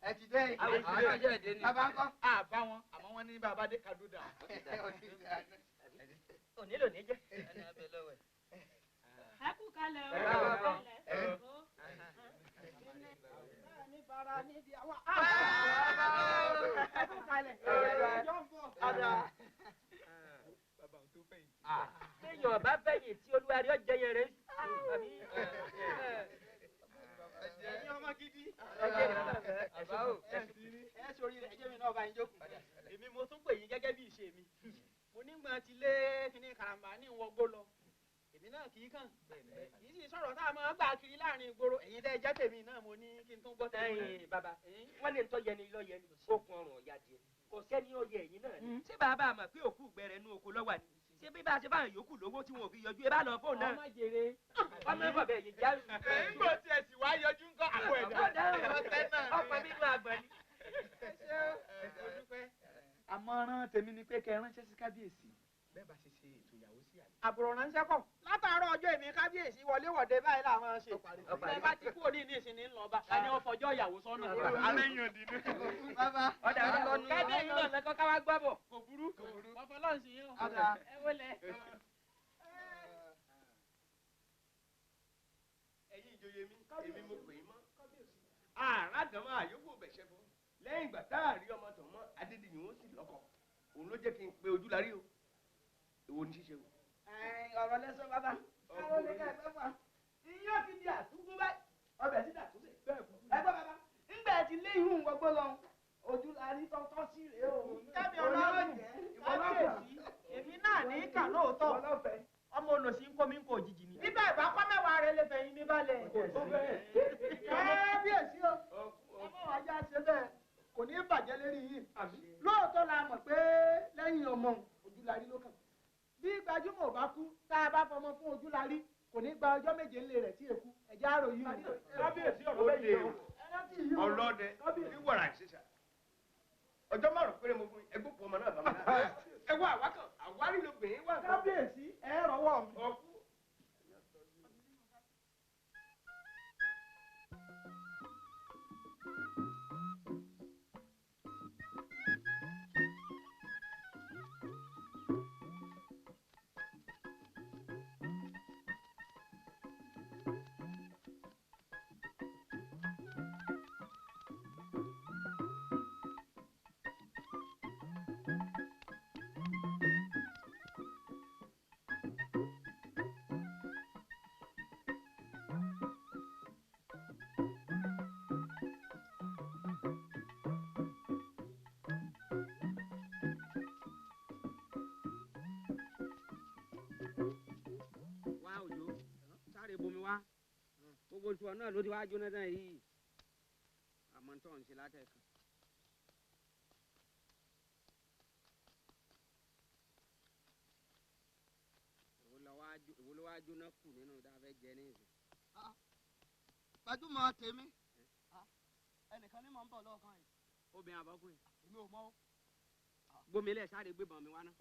ẹ ti dé àwọn ìjọ èdè ni bàbá ń kọ́. àbá wọn àmọ́ wọn ní bàbá dé kadúdà. onílò ní jẹ́. ẹ kú kalẹ̀ o. bara níbi àwọn. ẹ kú kalẹ̀. téèyàn bá fẹ̀yìn tí olúwa rí ọjọ́ yẹn rẹ̀ ẹ̀yin ọmọ gidi. ẹ sori rẹ̀ ẹjẹ́ mi náà bá yín jókòó. èmi mo tún pè yín gẹ́gẹ́ bí ìṣe mi. mo nígbà tí lé kíní karambà ní ìwọ̀gbó lọ. èmi náà kì í kàn. kì í sì sọ̀rọ̀ tá a máa gbà kiri láàrin ìgboro. ẹ̀yin tẹ́ ẹ jẹ́ tèmi náà mo ní kí n tún gbọ́ tèmi. ẹ̀yin bàbá wọ́n lè tọ́ yẹni lọ́yẹ ni okun ọrùn ọ̀yà díẹ̀ kò sẹ́ni ọyẹ ẹ̀yin náà ni. ṣé bàbá àmọ̀ pé òkú gbẹrẹ inú oko lọ́wọ́ ni ṣé bí bá a ṣe bá yòókù lówó tí wọn ò fi yọjú ẹ bá lọ fóun náà. ọmọ jèrè. ọmọ ẹ̀fọ́ bẹ́ẹ̀ yìí já. nígbà tí ẹ sì wá yọjú ńkọ́ àpò ẹ̀dá. ọkọ mi nù àgbọn ni. àmọ̀ràn tèmi ni pé kẹ́ ẹ ránṣẹ́ sí kábíyèsí bẹ́ẹ̀ bá ṣe ṣe ètò ìyàwó sí àná. àbùrò ránṣẹ́ kọ̀ látàárọ̀ ọjọ́ èmi kábíyèsí wọléwọ̀de báyìí làwọn ṣe. ẹ bá ti kú òní ní ìsìn ní ńlọba ẹni ó fọjọ́ ìyàwó sọ́nà. aléyàn dínú. bàbá ọ̀dà kẹ́bí èyí náà lẹ́kọ́ ká wá gbọ́ bọ̀ kò burú ọ̀fọ̀ lọ́ọ̀sì yín o ẹ wọlé. ẹ̀yin ìjòyè mi èmi mo pè é mọ́. àràdàn máa yókù bẹ̀ṣẹ̀ fún lẹ́yìn ìgbà tá a rí ọmọ tọ̀ mọ́ Adédìyàn ó sì lọ́kọ òun ló jẹ́ kí n pe Ojúlarí o èwo ni ṣíṣe o. ọ̀rọ̀ lẹ́sọ̀ bàbá káwọn lè ká ẹgbẹ́ fún wa iyán ti di àtúgbó báyìí ọbẹ̀ ti dàtúnṣe ẹgbẹ́ bàbá ńgbà tí lé ìhùn gbogbo lọ Ojúlarí tọ́tọ́ sí rèé o. kẹ́mi ọlọ́run kábíyèsí èmi náà ní kà lóòótọ́ ọmọ olùsí ń kó mi ń kó òjijì ni. bíbẹ̀ ìbá kọ́ mẹ́wàá rẹ lè fẹ̀yìn mi balẹ̀. kábíyèsí o ọmọ ajá ṣe bẹ́ẹ̀ kò ní bàjẹ́ lérí yìí lóòótọ́ la mọ̀ pé lẹ́yìn ọmọ Ojúlarí ló kàn bí gbajúmọ̀ bá kú tá a bá fọmọ fún Ojúlarí kò ní gba ọjọ́ méje ńlẹ̀ rẹ̀ tí èkú ẹ̀já àrò yìí o. kábíyèsí ọ̀rọ̀ bẹ́ẹ̀ yìí o ọlọ́dẹ ní wàrà ìṣẹ̀ṣà ọjọ́ márùn-ún péré mo fún ẹgbẹ́ òpó ọmọ náà bá mi náà ẹ wá àwákàn àwárí lóbìnrin wà. kábíyèsí ẹ rọwọ́ mi. bomi wá gbogbo tí wọn náà ló ti wá jóná náà yìí àmọ́ tó ń ṣe látẹ̀kàn. èwo ló wá jóná kù nínú tá a fẹ́ jẹ ní ìsìn. gbajúmọ̀ tèmi ẹnìkan ní mọ̀ ń bọ̀ lọ́ọ̀kan yìí. obìnrin àbọ̀kùnrin. èmi ò mọ̀ o. gbómi lẹ̀ sáré gbébọn mi wá náà.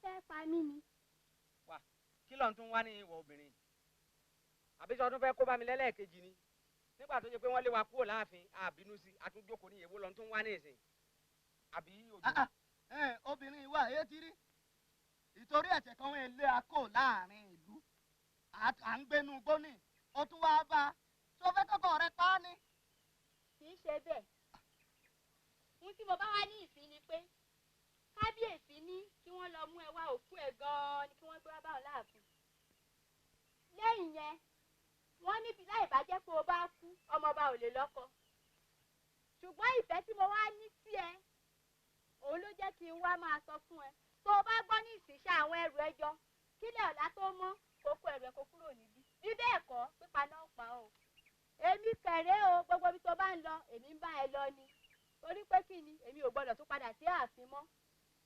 fẹ́ pa mí ni. wà kí ló ń tún wá ní ìwọ obìnrin àbí sọdún fẹ́ kó bá mi lẹ́lẹ́ẹ̀kejì ni nígbà tó yẹ pé wọ́n lé wa kúrò láàfin àbínú sí àtúnjókòó ní ìyẹ̀wò lọ́n tún wá ní ìsìn àbí òjò. obìnrin wa èyí ti rí ìtorí ẹ̀sẹ̀ kan wọ́n lé akó láàrin ìlú à ń gbénu gbóni ó tún wá bá a tó fẹ́ kọ́kọ́ rẹ pa á ní. kì í ṣe bẹ́ẹ̀ ohun tí mo bá wá ní ìsìn ni pé kábíyèsí ní kí wọ́n lọ mú ẹ wá òkú ẹ̀ gan-an ni kí wọ́n gbé wá báwọn láàfin. lẹ́yìn yẹn wọ́n ní láì bá jẹ́ pé o bá kú ọmọọba ò lè lọ́kọ. ṣùgbọ́n ìfẹ́ tí mo wá ní sí ẹ òun ló jẹ́ kí n wá máa sọ fún ẹ tó o bá gbọ́ ní ìsìnṣẹ́ àwọn ẹrù ẹjọ́ kílẹ̀ ọ̀la tó mọ́ kókó ẹrù ẹ kó kúrò níbí bí bẹ́ẹ̀ kọ́ pípa náà pa ọ́. èmi kẹ̀rẹ́ o gbogbo ibi tó bá ń lọ èmi ń bá ẹ lọ ni torí pé kí ni èmi ò gbọ́dọ̀ tún padà sí ààfin mọ́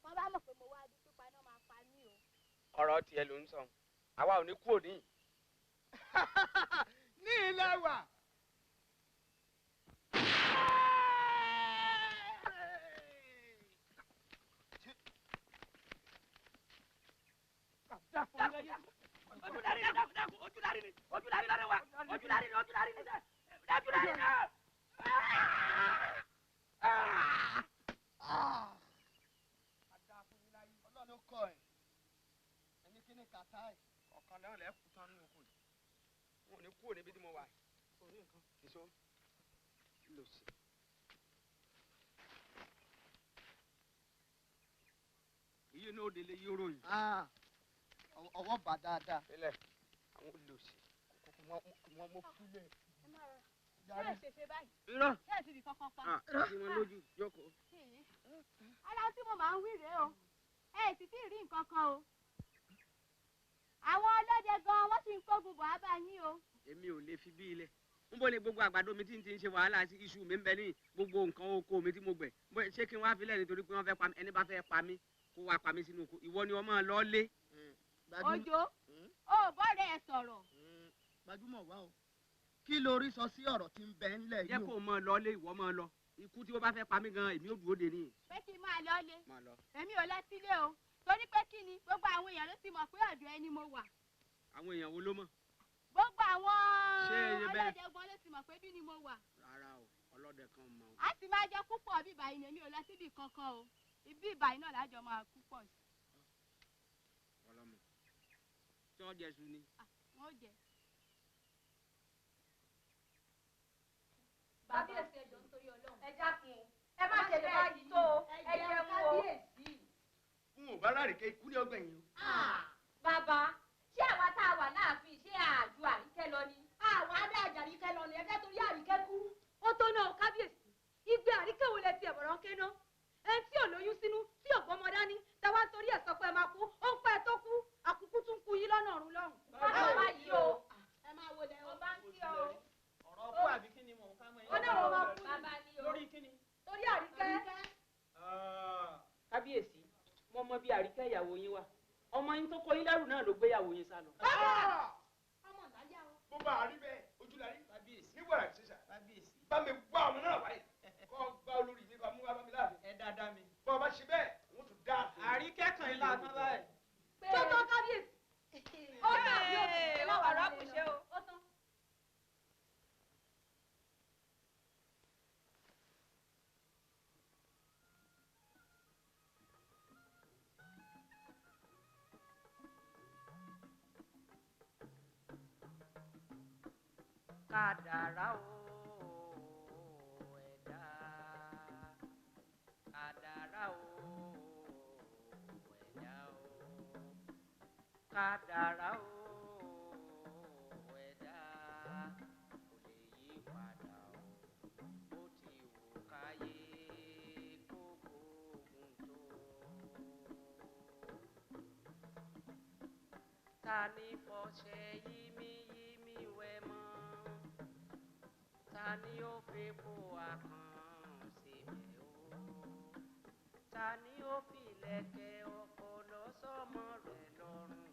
wọ́n bá mọ̀ pé mo wá bí pípa náà máa pa mí o. ọ̀rọ̀ tiẹ̀ ló ń sọ àwa ò ní kú òní. ní ilé wa. Ojúlarí ni Ojúlarí lọ́rẹ́ wa Ojúlarí ni Ojúlarí náà. Ọlọ́run kọ́ ẹ̀ ẹni kí ni kàtá ẹ̀. ọ̀kan lẹ́wọ̀n lẹ́ kú tán nínú okùn yìí wọn ò ní kú òní bí tí mo wà yìí. ìṣó lò sí. iye náà ó délé yóró yìí. ọwọ́ bà dáadáa. sílẹ̀ àwọn lò sí wọn mo fílẹ̀. ṣé ẹ ṣe ṣe báyìí. irọ́. ṣé ẹ ti di kankan pa. kí wọ́n lójú jókòó. ara tí mo máa ń wí rèé o ẹ sì ti rí nǹkan kan o. àwọn ọlọ́dẹ gan-an wọ́n sì ń kógun bọ̀ á bá yín o. èmi ò lè fi bí ilẹ̀ n bọ́ ni gbogbo àgbàdo mi tí n ti ń ṣe wàhálà sí iṣu mi ń bẹ ní gbogbo nǹkan oko mi tí mo gbẹ̀ ṣé kí n wá filẹ̀ nítorí pé wọ́n fẹ́ pa mí ẹni bá fẹ́ pa mí kó wá pa mí sínú oko ìwọ ni ọmọ lọ lé. Òjò ó bọ́ọ̀rẹ́ ẹ sọ̀rọ̀. Gbajúmọ̀ wá o kí lórí sọ sí ọ̀rọ̀ tí ń bẹ ńlẹ̀ yìí o. jẹ́ kó mọ lọ lé ìwọ mọ lọ ikú tí ó bá fẹ́ pa mí gan èmi ò dúró de ní. pé kí n máa lọ lé èmi ò lọ sílé o torí pé kí ni gbogbo àwọn èèyàn ló ti mọ̀ pé ọ̀dọ̀ ẹni mo wà. àwọn èèyàn wo ló mọ̀. gbogbo àwọn ọlọ́dẹ gan ló ti mọ̀ pé bí ni mo wà. rárá o ọlọ́dẹ kan mọ̀. a sì máa jẹ púpọ̀ bí ìbàyìí ni èmi ò lọ síbi kankan o ibi ìbàyìí náà lájọ máa púpọ̀ sí. ọlọ́mọ tí wọ́n jẹ su ni. wọ́n jẹ. kábíyèsí ẹjọ́ nítorí Ọlọ́run ẹ jákun ẹ má ṣe báyìí tó ẹ jẹun kábíyèsí. n ò bá rárìkẹ́ ikú ní ọgbẹ̀yìn o. bàbá ṣé àwa tá a wà láàfin ṣé àjù Àríkẹ́ lọ ni. àwọn adé àjàríkẹ́ lọ ni ẹ fẹ́ torí Àríkẹ́ kú. ó tó náà kábíyèsí igbe Àríkẹ́ wo lẹ ti ẹ̀bọ̀rọ̀ ń ké ná ẹni tí ò lóyún sínú tí ò gbọ́mọ dání táwa torí ẹ̀ sọ pé ẹ máa kú ó ń pẹ́ tó kú àkúkú tún kú yín lọ́nà ọ̀run lọ́hùn. bàbá yìí o ẹ máa wọlé o. ọba ń kí ọ. ọ̀rọ̀ ọkọ àbí kí ni mò ń ká mọ́ yín. ó náà wọ́n máa kú bàbá ni o. lórí kí ni. torí Àríkẹ́. kábíyèsí mo mọ bí Àríkẹ́ ìyàwó yín wà ọmọ yín tó kọ yín lẹ́rù náà ló gbé ìyàwó yín sá lọ. ọmọ láyà o. bó bá a rí bẹ́ẹ̀ ojú la rí. kábíyèsí ní wàrà ìṣẹ̀ṣà. kábíyèsí. bá mi gbọ́ ọmọ náà wáyé kọ́ gbá olórí mi kọ́ mú wá bá mi láàfin. ẹ dáadáa mi. bọ́ ọ bá ṣe bẹ́ẹ̀ wọ́n tún dá àfin. Àríkẹ́ kan ilá tán báyìí. tó tó kábíyèsí. ó dàbí òkè wọ́n wà rákùnṣe o. ó tán. Kádàrá o ẹ̀dá kádàrá o ẹ̀dá o kádàrá o ẹ̀dá kò lè yí padà o bó ti wù káyé kókó ogun tó. Ta ni fọṣẹ yímíyímí wẹ̀ mọ́ ta ni ó fepo àkàn síbẹ̀ o ta ni ó filẹ̀kẹ̀ ọpọlọ sọ́mọ rẹ̀ lọ́rùn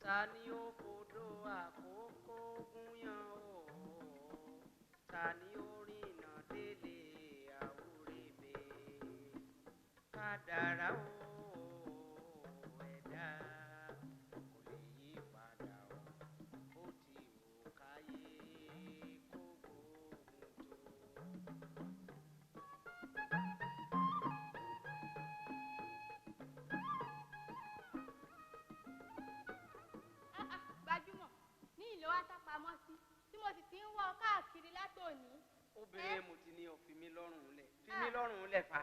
ta ni ó fodò àkókò gúnyán o ta ni ó rìnà délé àwúrẹ́bẹ̀ kádàrá o ẹ̀dá kò lè yí padà o ó ti wù káyé. Gbajúmọ̀ ní ìlú wa sápamọ́ sí tí mo sì ti ń wọ́ káàkiri látòní. obìnrin mo ti ní ọ fi mí lọ́rùn lẹ̀ fi mí lọ́rùn lẹ̀ fa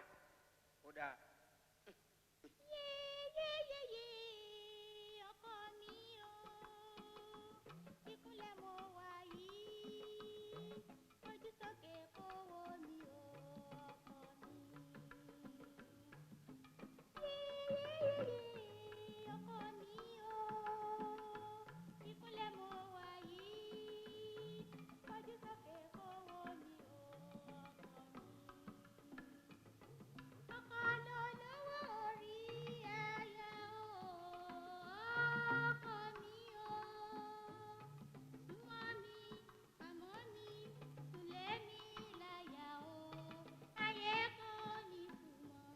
ó dáa. yéyéyéyé ọkọ mi o ìkúnlẹ̀ mo wà yìí ojú sókè kówó mi o ọkọ mi. yéyéyéyé ọkọ mi o ìkúnlẹ̀ mo wà yìí ojú sókè kówó mi o ọkọ mi. ọkọ ló lówó orí ẹyẹ o ọkọ mi o súnmọ́ mi àmọ́ mi sùlẹ̀ mi láyà o ayé kò ní túmọ̀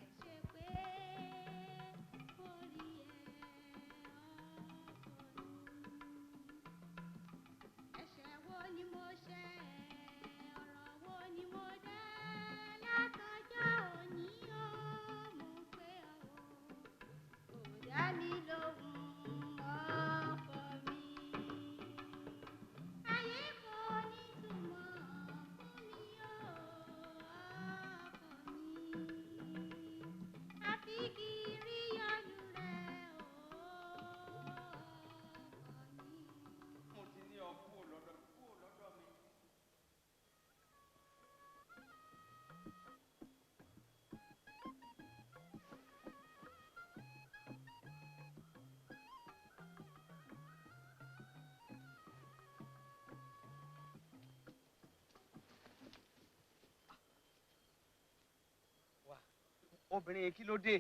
àìṣe pé orí ẹ ọkọ mi. ẹ̀ṣẹ̀ wo ni mo ṣẹ̀ ọ̀rọ̀ wo ni mo dá látọjọ́ òní o mo pé o kò dá mi lóhùn ọkọ mi. ayé kò ní túmọ̀ fún mi o ọkọ mi. àfi kí rí yọnu rẹ o ọkọ mi. mo ti ní ọ kúrò lọ́dọ̀ mi. obìnrin kí ló dé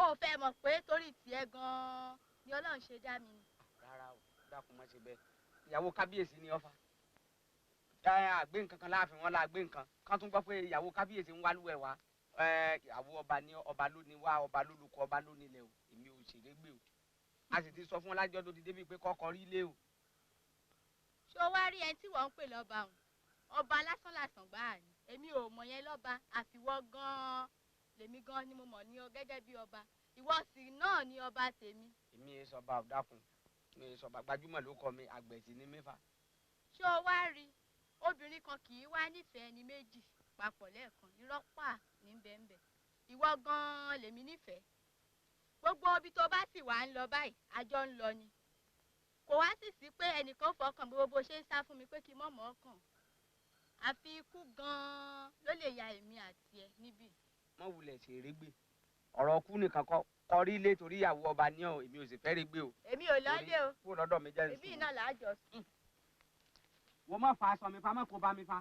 ó fẹ́ mọ̀ pé torí tiẹ̀ gan-an ni Ọlọ́run ṣe dá mi ni. rárá o dákun má ṣe bẹ́ẹ̀ ìyàwó kábíyèsí ni ọfà àgbé nǹkan kan láàfin wọn la gbé nǹkan kan tún gbọ́ pé ìyàwó kábíyèsí ń wá lúwẹ̀ wá ìyàwó ọba ní ọba ló ní wá ọba ló lukọ ọba ló nílẹ̀ o èmi ò ṣeré gbé o a sì ti sọ fún ọlájọ́ tó ti débi pé kọ́kọ́ rí lé o. ṣó wá rí ẹni tí wọ́n ń pè lọ́ba òun ọba lásánlàsàn gbáà ni èmi ò mọ̀ yẹn lọ́ba àfiwọ́ gan-an lèmi gan-an ni mo mọ̀ ní ọ gẹ́gẹ́ bí ọba ìwọ sì náà ni ọba tèmi. èmi yẹn sọba ọ̀dàkùn mi yẹn sọba gbajúmọ̀ ló kọ mi àgbẹ̀sí ní mẹ́fà. ṣó wá rí obìnrin kan kì í wá nífẹ̀ẹ́ ẹni méjì papọ̀ lẹ́ẹ̀kan ìrọ́pà ní bẹ́ẹ̀nbẹ́ ìwọ gan-an lèmi nífẹ̀ẹ́ gbogbo ibi tó bá sì wà ń lọ báyìí àjọ ń lọ ni kò wá sì sí pé ẹnìkan fọkàn gbogbo ṣe ń sá fún mi pé kí mọ̀mọ́ ọkàn àfi ikú gan-an ló lè ya èmi àti ẹ níbí. mọ wulẹ̀ ṣe eré gbé ọ̀rọ̀ ọkú nìkan kọrí ilé torí ìyàwó ọba ní ọ èmi ò sì fẹ́ rí gbé o. èmi ò lọ́lé o kúrò lọ́dọ̀ mi jẹ́ nsúmọ́. èmi náà làájọ sùn. wọ́n má fa aṣọ mi fa má kó bá mi fa.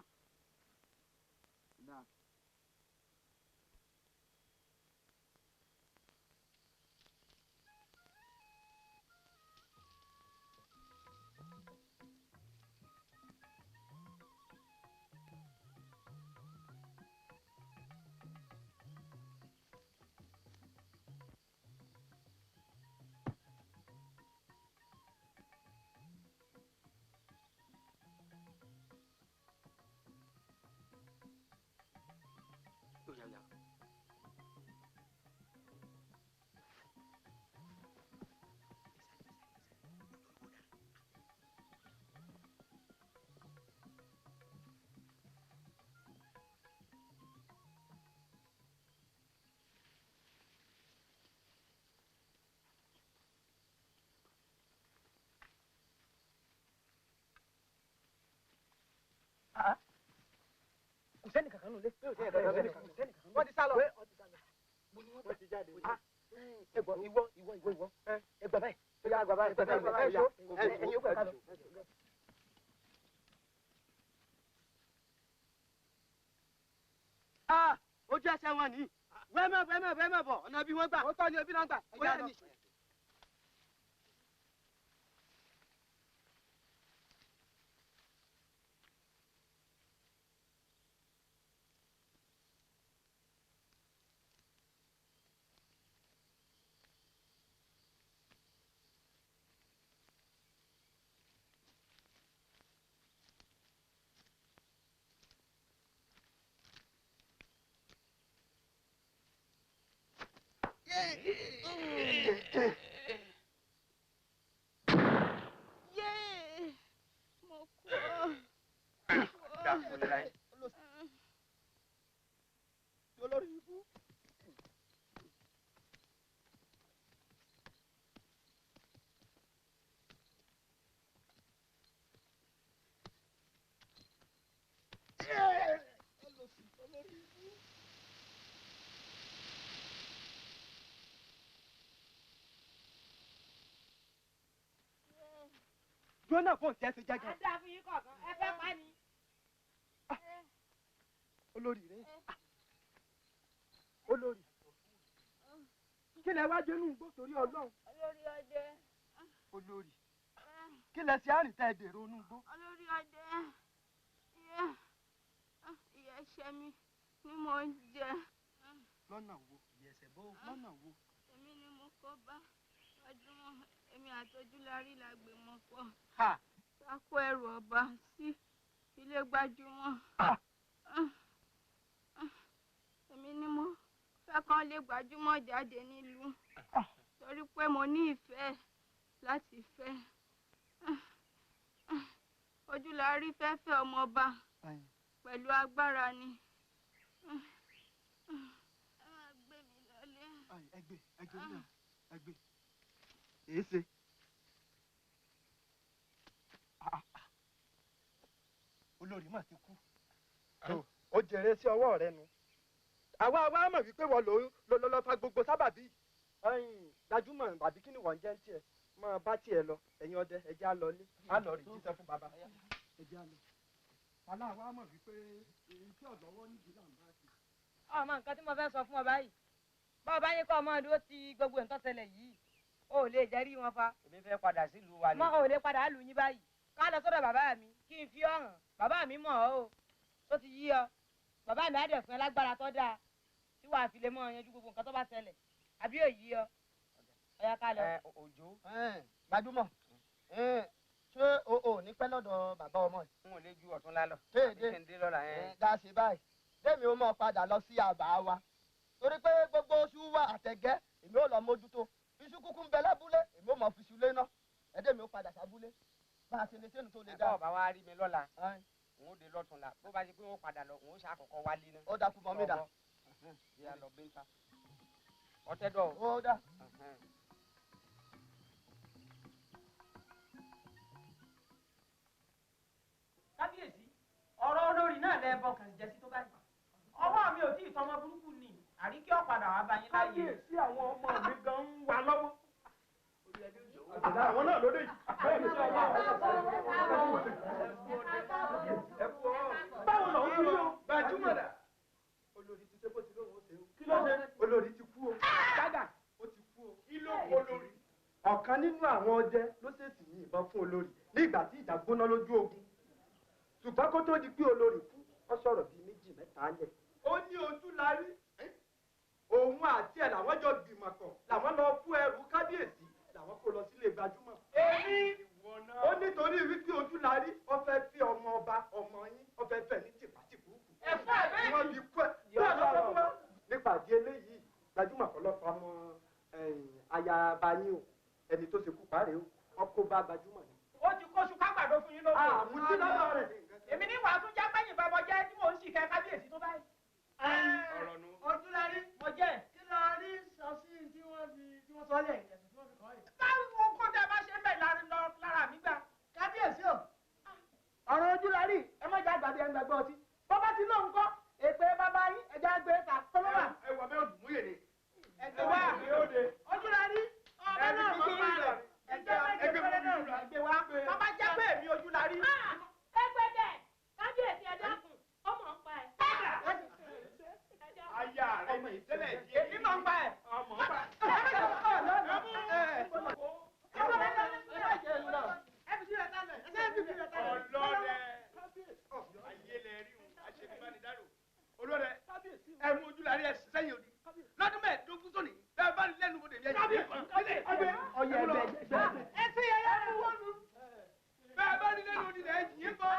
kò sẹ́ni kankan nù lé wọ́n ti sá lọ. wọ́n ti jáde. ẹgbọ ìwọ ẹgbà báyìí. ẹgbà báyìí ẹ̀yin ó kẹ́kọ̀ọ́ lọ. ojú ẹsẹ̀ wọn ni wẹ́mẹ̀ bọ̀ ọ̀nà bí wọ́n gbà. ó tọ́ ni ebi náà gbà. ẹ̀yà lọ. jóná fún ìtẹ́ ṣe jẹ́gàn. ẹ dá fún yín kọ̀ọ̀kan ẹ fẹ́ pa ni. olórí rẹ olórí kí lẹ wá dénú igbó torí Ọlọ́run. olórí ọdẹ. olórí kí lẹ ṣe àrìn tẹ ẹ dèrò inú igbó. olórí ọdẹ ìyá ẹ̀ṣẹ̀ mi ni mo ń jẹ. lọ́nà wo ìyẹ̀sẹ̀ bó lọ́nà wo. èmi ni mo kó bá Gbajúmọ̀ èmi àtọ́júlárí la gbé mọ́ pọ̀. a kó ẹrù ọba sí ilé Gbajúmọ̀. èmi ni mo fẹ́ kán lé Gbajúmọ̀ jáde nílùú torí pé mo ní ìfẹ́ láti fẹ́. Ojúlárí fẹ́ fẹ́ ọmọọba pẹ̀lú agbára ni. ẹ máa gbé mi lọlé. ẹgbẹ́ èé ṣe. olórí mà ti kú. ó jèrè sí ọwọ́ rẹ nu. àwa mọ̀ wípé wọ́n lọ fa gbogbo sábàbí. Gbajúmọ̀ àbí kí ni wọ́n jẹ́ ń tiẹ̀ máa bá tiẹ̀ lọ ẹ̀yin ọdẹ ẹ̀jẹ̀ á lọ ilé á lọ rí jíṣẹ́ fún bàbá ẹ̀jẹ̀ á lọ. aláwa mọ̀ wípé èyí tí ọ̀dọ́wọ́ nídìí là ń bá ti. ọmọ nǹkan tí mo fẹ́ sọ fún ọ báyìí bọ́ọ̀ bá ní kọ́ ọmọ ọdún ó ti gbogbo nǹkan ṣẹlẹ̀ yìí o ò lè jẹ́rí wọn fa. èmi fẹ́ padà sílùú wa ni. mọ ò lè padà lù yín báyìí ká lọ sọ́dọ̀ bàbá mi kí n fi ọ hàn bàbá mi mọ̀ ọ́ o tó ti yí ọ bàbá mi á dẹ̀ fún ẹ lágbára tó dáa tí wàá fi lè mọ yanjú gbogbo nǹkan tó bá ṣẹlẹ̀ àbí ò yí ọ ọ̀yá ká lọ. Òjó. Gbajúmọ̀ ṣé o ò ní pẹ́ lọ́dọ̀ bàbá ọmọ yìí. n ò lè ju ọ̀tún lálọ. déédéé dá sí báyìí démi ó mọ̀ padà lọ sí àbá wa torí pé gbogbo oṣù wa àtẹ̀gẹ́ èmi ò lọ mójútó iṣu kúkú ń bẹ lábúlé èmi ò mọ̀ fi ṣulé náà ẹ̀dẹ́mi ó padà sábúlé bá a ṣe lè ṣénu tó lè dá. ẹ̀ka ọ̀bá wa rí mi lọ́la n ó de lọ́tún la bó bá ṣe pé wọ́n padà lọ n ó ṣàkọ́kọ́ wálé náà. ó dákú mọ́ mi dà. bí a lọ bí n ta ọtẹ dọ̀. ó dà. kábíyèsí ọ̀rọ̀ olórí náà lẹ bọkàn jẹ́ sí tó báyìí ọwọ́ mi ò tí ì tọmọ burúkú ni àríkí ọ̀padà wà bá yín láyé. kábíyèsí àwọn ọmọ mi gan ń wà lọ́wọ́. àtàdá àwọn náà lóde yìí. báwo lọ ń wúlò. Gbajúmọ̀ dà. olórí ti ṣe bó ti lóun ó ṣe o. kí ló ṣe. olórí ti kú o. gbàgà ó ti kú o. kí ló kú olórí. ọ̀kan nínú àwọn ọdẹ ló ṣèṣì ní ìbọn fún olórí nígbà tí ìjà gbóná lójú ogun ṣùgbọ́n kó tó di pé olórí kú ó sọ̀rọ̀ bíi méjì mẹ́ta lẹ̀. ó ní ojú la rí òun àti ẹ̀ làwọn jọ gbìmọ̀ pọ̀ làwọn lọ fún ẹrù kábíyèsí làwọn kó lọ sílé Gbajúmọ̀. èmi ó nítorí wípé ojú la rí ó fẹ́ fi ọmọ ọba ọmọ yín ó fẹ́ fẹ́ ní tìpátìkú. ẹ̀fọ́ ẹ̀ bẹ́ẹ̀ wọ́n fi kú ẹ̀ bẹ́ẹ̀ lọ́wọ́ fún wa. nípàdé eléyìí Gbajúmọ̀ kọ́ lọ́ fa mọ́ ayaba yín o ẹni tó ṣe kú parí o ọkọ̀ bá Gbajúmọ̀ ni. ó ti kóṣù kágbàdo fún yín lóko. àmúti lọ́dọ̀ rẹ̀. èmi ní wàá tún jápẹ́yìn bá mọ jẹ́ tí mò ń sì kẹ́ kábíyèsí tó báyìí. ọ̀rọ̀ nu. Ojúlarí mo jẹ́. kí ló rí sọ sí tí wọ́n sọ lẹ̀ ẹ̀sìn tí wọ́n fi kọ́ yìí. báwo kó tẹ bá ṣe ń bẹ̀ lára mi gbà. kábíyèsí o ọ̀rọ̀ Ojúlarí ẹ má jà gbàgbé ẹgbẹ́ gbọ́ ọtí bọ́bá ti lóun kọ́ èpè bàbá yín ẹja gbé ta tọ́lọ́wà. ẹ wọ bẹ́ẹ̀ dùn mú yèrè. ẹgbẹ́ wa Ojúlarí ọ̀bẹ náà mọ̀ pa rẹ̀ ẹgbẹ́ méje péré náà lọ ẹgbẹ́ wa. bàbá jẹ́ pé èmi Ojúlarí. ẹgbẹ́dẹ̀ kábíyèsí ẹ dákun ọmọ ń pa ẹ̀. aya rẹ ní ìtẹ́lẹ̀ díẹ̀. èmi máa ń pa ẹ̀. ọmọ ń pa. ọlọ́dẹ ayé lẹ rí o àṣebíbánidárò olódẹ ẹ mú Ojúlarí ẹ sẹ́yìn òdì lọ́dún mẹ́ẹ̀ẹ́dógún sóni bẹ́ẹ̀ bá lẹ́nu bó dèbí ẹ̀jẹ̀ ọyẹ ẹ ti ẹyẹ mú wọnú bẹ́ẹ̀ bá ní lẹ́nu òdì ẹ̀ yín bọ́.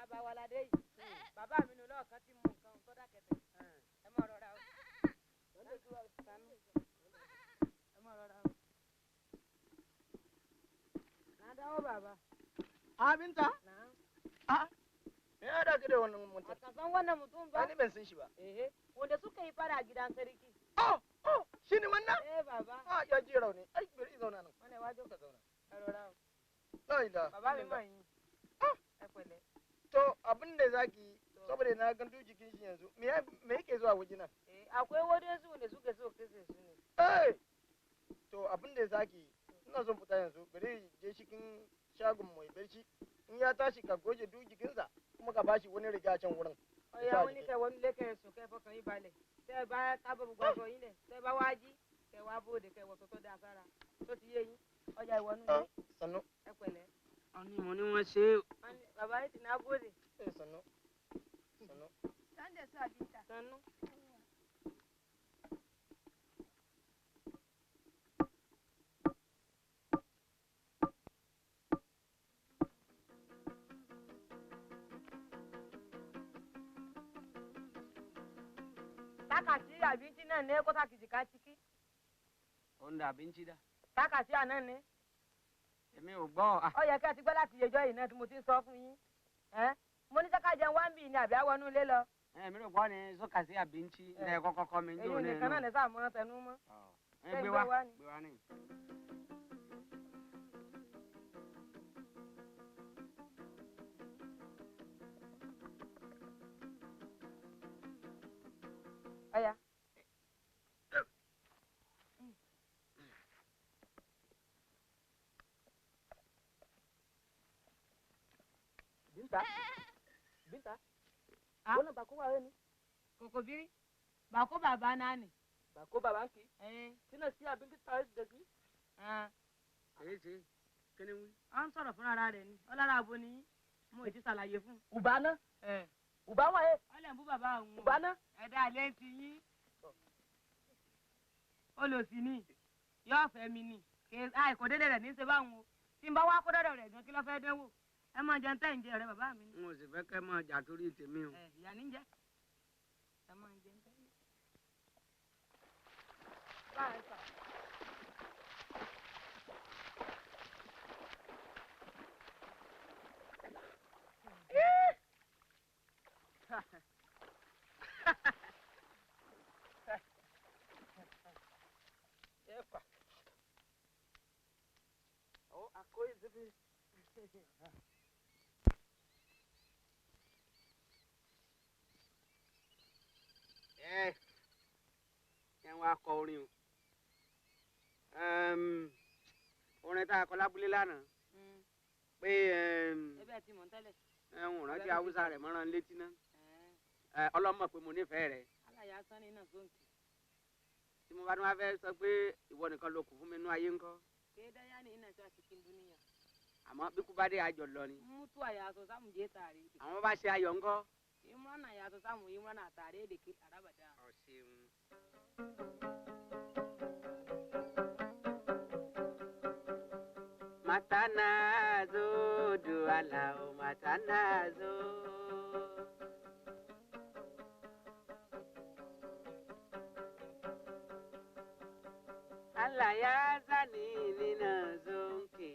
àbáwọládé yìí bàbá mi nù lọ́ọ̀kan tí mú nǹkan tó dákẹ́tẹ̀ ẹ mọ̀ rọra o. ẹ mọ̀ rọra o. nàdáwó bàbá. Abinta? Ya da da wannan mutum. A kasan wannan mutum ba? Ni ban san shi ba. Wanda suka yi fara gidan sarki. Oh, shi ne wannan? Baba. Ya ji rauni. Ai, bari zauna nan. Wane wajo ka zauna. Rọra o. Lai da. Baba mi man yi. Ai kwale. To, abin da zaki saboda na gandu jikin shi yanzu. Me yake zuwa wajena? Akwai wadansu wanda suke so kese su ne. To, abin da zaki ina son fita yanzu. Bari je cikin shagon mai barci. In ya tashi ka goje duk jikinsa kuma ka bashi wani riga can wurin. Ọya wani kai wani leke su kai fọkàn yín balẹ̀. Tẹ́ ẹ bá tábọ̀ gbogbo aṣọ yín lẹ̀. Tẹ́ ẹ bá wá jí. Kẹ́ wá bóde kẹ́ wọ tó da sára. Tó ti yé yín. Ọjà ìwọ́nú yín. Sanu. Ẹ pẹ̀lẹ́. Wọ́n ní mo ní wọ́n ṣe é. Bàbá yìí ti ná bóde. Sanu. Sanu. Sande su Abinta. Sanu. Takasi abinci nan ne ko taki jika ciki? Wanda abinci da. Takasi a nan ne? Èmi ò gbọ́. Ó yẹ kí ẹ ti gbọ́ láti yẹjọ́ yìí náà tí mo ti ń sọ fún yín. Mo ní sẹ́ka jẹun wá ń bì ní àbí àwọnú ilé lọ. Èmi ò gbọ́ ni sọ́kà sí abinci ní ẹ̀kọ́ kọ́kọ́ mi ń jò ní èyí nìkan náà ní sáà mọ́ tẹnu mọ́. Gbé wá ní. Ọya. Binta. Wannan ba kowa ne? Koko biri. Ba ko baba na ne. Ba ko babanki? Kina siya abinci tare da shi? ṣe kí ni wí. À ń sọ̀rọ̀ fúnra rẹ̀ ni. Ọlára abo ni mo ti ṣàlàyé fún. Ùbá ná? Ùbá wà yẹ. Ọlẹ̀ ń bú bàbá òun. Ùbá ná? Ẹ̀dá alẹ́ ti yín. Olòsì ni. Yóò fẹ́ mi ni. Àìkò dédé rẹ̀ ní í ṣe báwọn o. Tí n bá wá kó dọ́dọ̀ rẹ̀ gan kí ló fẹ́ dẹ́wò. Ẹ máa jẹun tẹ́ ń jẹ rẹ bàbá mi ni. N ò sì fẹ́ kẹ́ máa jà torí tèmi o. Ìyá ní jẹ́. Ẹ máa jẹun tẹ́ ń jẹ. Báyìí sà. Epa. Oh, a coisa de... Ẹ wá kọ orin o. Orin tá a kọ lábúlé lánàá. Pé Ẹbẹ̀ ti mọ̀ tẹ́lẹ̀. Ẹ̀hún rántí Haúsá rẹ̀ mọ́ràn létí náà. Ọlọ́mọ pé mo nífẹ̀ẹ́ rẹ̀. Aláya Sani náà sóǹkì. Tí mo bá tún wá fẹ́ sọ pé ìwọ nìkan ló kù fún mi nínú ayé ńkọ́. Kéda ya ni ina ta cikin duniya. Àmọ́ bí kú bá dé àjọ lọ ni. Mutuwa ya so samu je tare. Àwọn bá ṣe ayọ̀ ńkọ́. Imrana ya so samu Imrana tare da ke arabada. Ọ ṣeun. Matanazo dualao matanazo. Alaya zani nina zonke.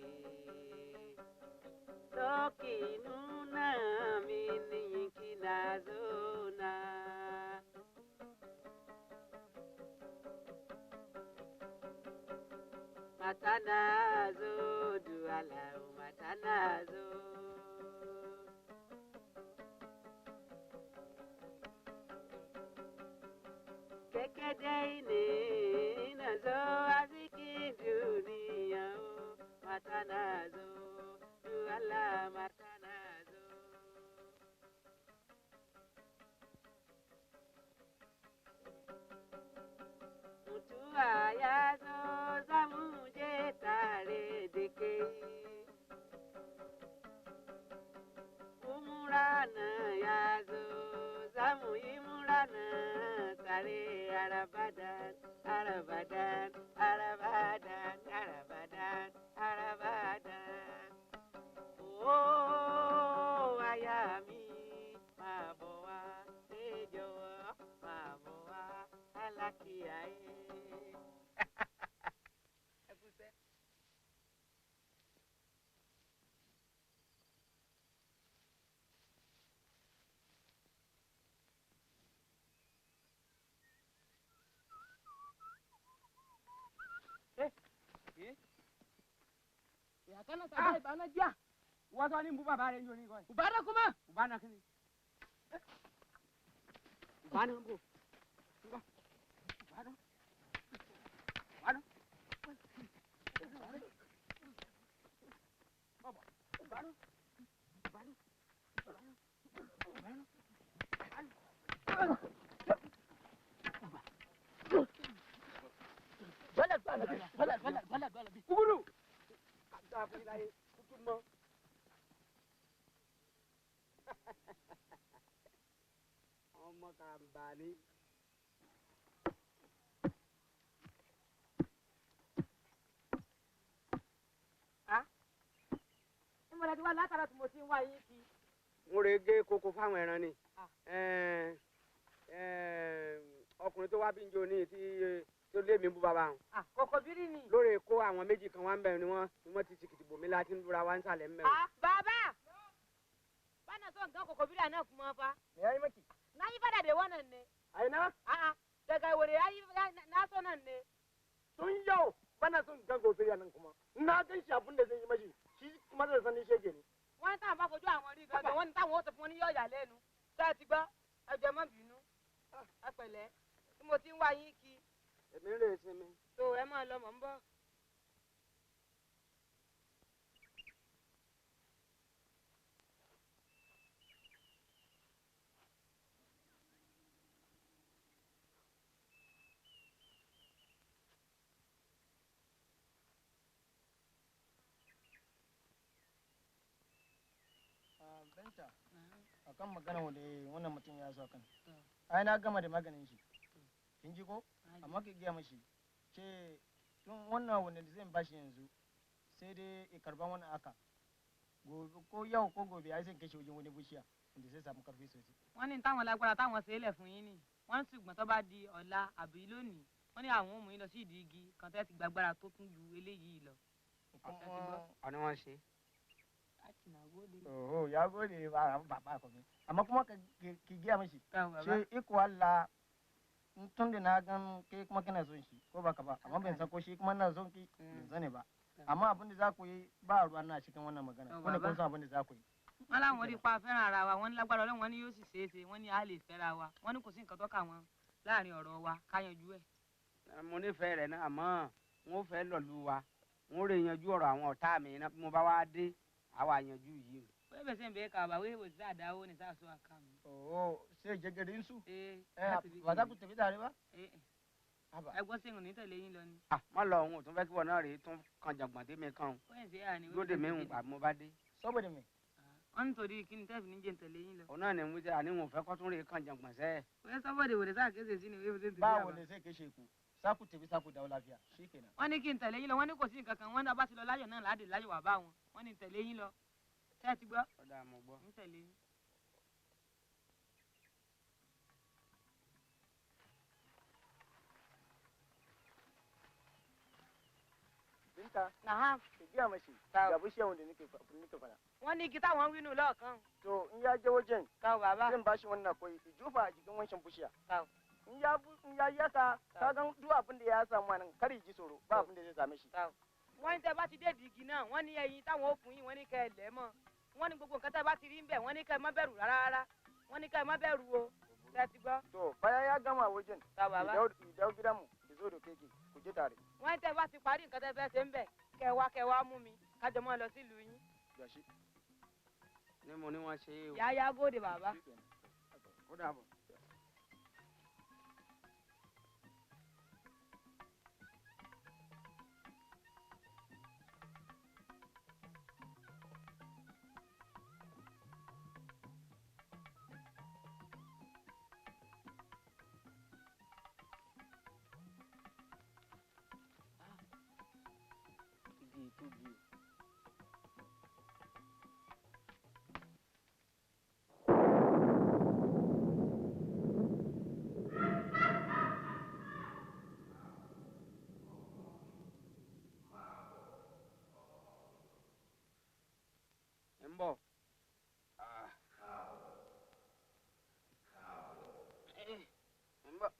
Soki nuna mini kinazona. Matanazo dualao matanazo. Kekede ini nazo aziki dunia o matanazo duala matanazo. Mutua yazo zamuje tare deke. Umurana yazo zamu imurana tare arabadan arabadan arabadan arabadan arabadan. Oh ayami mabowa sejowo mabowa alakiyaye. Ya kana ta ba na jiya. Wato ni mbu baba rẹ̀ ń jò ní kọ́ ẹ̀. Ubana kuma? Ubana kí ni? Ubana mbu. Ubana. Ubana. Ubana. Baba. Ubana. Ubana. Ubana. Ubana. Bala. Kuburu. Kata apa lagi? Kutumma. Ọmọ Karambani. Ìmọ̀lẹ̀ tí wà látara tí mo ti ń wá yín kí. Mo rè gé koko fáwọn ẹran ni. Ọkùnrin tó wá bí ń jò ní tí ó lé mi bú bàbá wọn. Kòkò bírí ni. Lórí kó àwọn méjì kan wá ń bẹ̀rù ni wọ́n ti ti kìtìbò mi láti ń dúra wá ń sàlẹ̀ ń bẹ̀rù. Baba! Bana son ga koko bírí àná kuma fa. Me yayi maki? Na yi fada da wannan ne. Ai na? Daga wuri na so nan ne. Tun yau bana son gan gobe nan kuma. Na gan shi abin da zai yi mashi. Shi kuma zai sani shege ne. Wọ́n tàn bá fojú àwọn rí gan-an wọ́n ní táwọn ó ti fún ní yọ̀ọ̀yà lẹ́nu. Ṣé ẹ ti gbọ́? Ẹ jẹ́ mọ́ bínú. Ẹ pẹ̀lẹ́. Tí mo ti ń wá yín kí. Èmi ń rè sinmi. Tó ẹ máa lọ mọ̀ ń bọ̀. akan magana wanda wannan mutum ya zo kan ai na gama da maganin shi kin ji ko amma ki gaya mashi ce tun wannan wanda zan bashi yanzu sai dai ya karban wannan aka gobe ko yau ko gobe ai zan kashe wajen wani bishiya inda sai samu karfi sosai. wọ́n ní táwọn lágbára táwọn ṣe é lẹ̀ fún yín ni wọ́n ṣùgbọ́n tó bá di ọ̀la àbí lónìí wọ́n ní àwọn ò mú yín lọ sí ìdí igi kan tẹ́ ti gbàgbára tó tún ju eléyìí lọ. ọ̀nà wọn ṣe. Oho, ya gode ba ba ko amma kuma ki gaya mashi shi iko Allah tun da na gan kai kuma kina son shi ko baka ba amma ban san ko shi kuma na son ki ban sani ba amma abin da za ku yi ba ruwa na cikin wannan magana ko ne kun san abin da za ku yi. wọ́n láwọn rí pa fẹ́ràn ara wa wọ́n ní lágbára Ọlọ́run wọ́n ní yóò sì ṣeé ṣe wọ́n ní a lè fẹ́ra wa wọ́n ní kò sí nǹkan tó kà wọ́n láàrin ọ̀rọ̀ wa ká yanjú ẹ̀. mo nífẹ̀ẹ́ rẹ̀ náà àmọ́ wọn ò fẹ́ lọ̀lú wa wọn ò rè yanjú ọ̀rọ̀ àwọn ọ̀tá mi náà bí mo bá wá dé àwa yanjú yìí. wọ́n bẹ̀ sẹ́yìn bẹ́ẹ̀ kà bá wíwèé wò sí àdáwó ní sáà sọ àká mi. Ṣé jẹgẹdẹ ń sùn? Bàtà kù tẹ̀mí tàrí bá? ẹ gbọ́ sí ìrùn ní tẹ̀lé yín lọ ni. má lọ òun ò tún fẹ́ kí wọn náà rèé tún kan jàngbọ̀n tèmi kan lóde mi ń gbà mo bá dé. sọ́bọ̀dẹ̀ mi. wọ́n nítorí kí ni tẹ́ẹ̀fì ní jẹ́ ń tẹ̀lé yín lọ. òun náà ní mo jẹ́ àníwọ̀n fẹ́ kọ́ tún rèé kan jàngbọ̀n sẹ́. wọ́n sọ́bọ̀dẹ̀ wòlé sáà kéde sí ni wíwèé tẹ̀lé báwo lè ṣe kéṣe kù sáku tèmi sáku dáwọ́ láfíà ṣé kéna. wọ́n ní kí n tẹ̀lé yín lọ wọ́n ní kò sí nǹkan kan wọ́n ní abá ti lọ láyọ̀ náà láàdè láyọ̀ wà bá wọn wọ́n ní tẹ̀lé yín lọ tẹ́ ẹ ti gbọ́. ọ̀dà mo gbọ́. ń tẹ̀lé yín. Binta. Na'am. Ki gaya mashi ga bishiyar wanda nake fara. Wọ́n ní igi táwọn ń wínú lọ́ọ̀kan. To in ya je wajen. Kawo baba. Zan bashi wannan akwai ijufa a jikin wancan bishiya. Kawo. In ya yaka ka gan duk abin da ya samu nan kar ji tsoro ba abin da zai same shi. Wọ́n ní tẹ́ bá ti dé igi náà wọ́n ní ẹyin táwọn ó fún yín wọ́n ní kẹ́ ẹ lẹ̀ mọ́ wọ́n ní gbogbo nǹkan tẹ́ bá ti rí ń bẹ̀ wọ́n ní kẹ́ ẹ má bẹ̀rù rárá wọ́n ní kẹ́ ẹ má bẹ̀rù o tẹ́ ti gbọ́. To baya ya gama wajen. Idawo gidanmu ki zo da keke ku je tare. Wọ́n ní tẹ́ bá ti parí nǹkan tẹ́ fẹ́ ṣe ń bẹ̀ kẹ́ wá mú mi kájọ mọ́ lọ sílùú yín. Gashi. Ní mo ní wọ́n ṣe é o. Yáyá gòdè bàbá. Ó dàbọ̀. Tóbi o. ń bọ̀. ń bọ̀.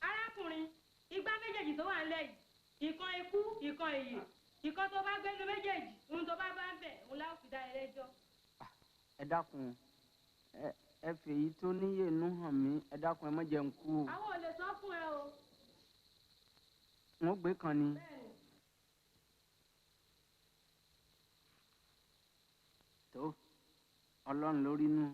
Arákùnrin, igbá méjèèjì tó wà ńlẹ̀ yìí, ìkan ikú, ìkan ìyè, ìkan tó bá gbẹ́nu méjèèjì, ohun tó bá bá ń bẹ̀, òun láò fi dá ẹ lẹ́jọ́. Ẹ dákun ẹ fèyí tó níyè nú hàn mí ẹ dákun ẹ má jẹ́ n kú o. Àwọn ò lè sọ fún ẹ o. Wọ́n gbé kan ni. Bẹ́ẹ̀ni. Tó Ọlọ́run lórí nù.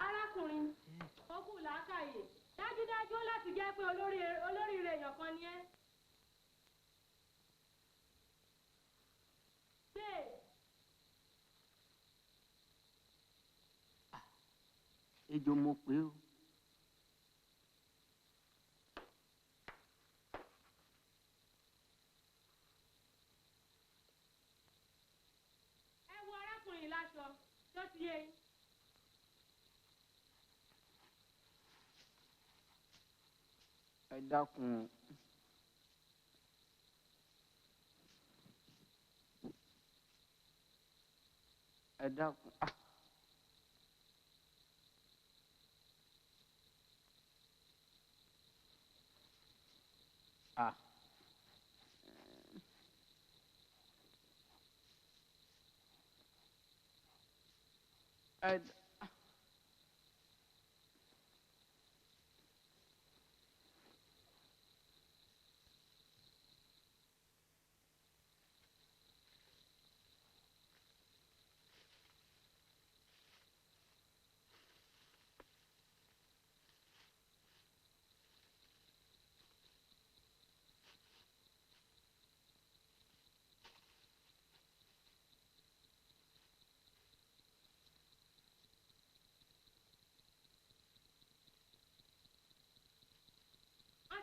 Arákùnrin, ó kù làákàyè. Dájúdájú láti jẹ́ pé olóríire èèyàn kan ni ẹ́. Ejò mo pé o. Ẹ wo arákùnrin láṣọ tó ti yé yín. Ẹ dákun. Ẹ dákun.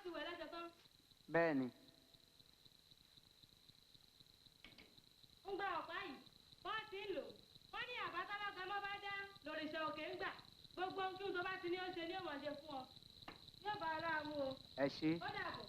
ti wẹ̀ lẹ́jọ́ tán. bẹ́ẹ̀ni. ń gba ọ̀pá yìí wọ́n ti ń lò wọ́n ní àbátálọ́gà mọ́ bá dá lòrìṣà òkè ń gbà gbogbo ohun kí n tó bá ti ní ó ṣe ní òmò ṣe fún ọ yóò bá ara mu o. ẹ ṣe. ó dàbọ̀.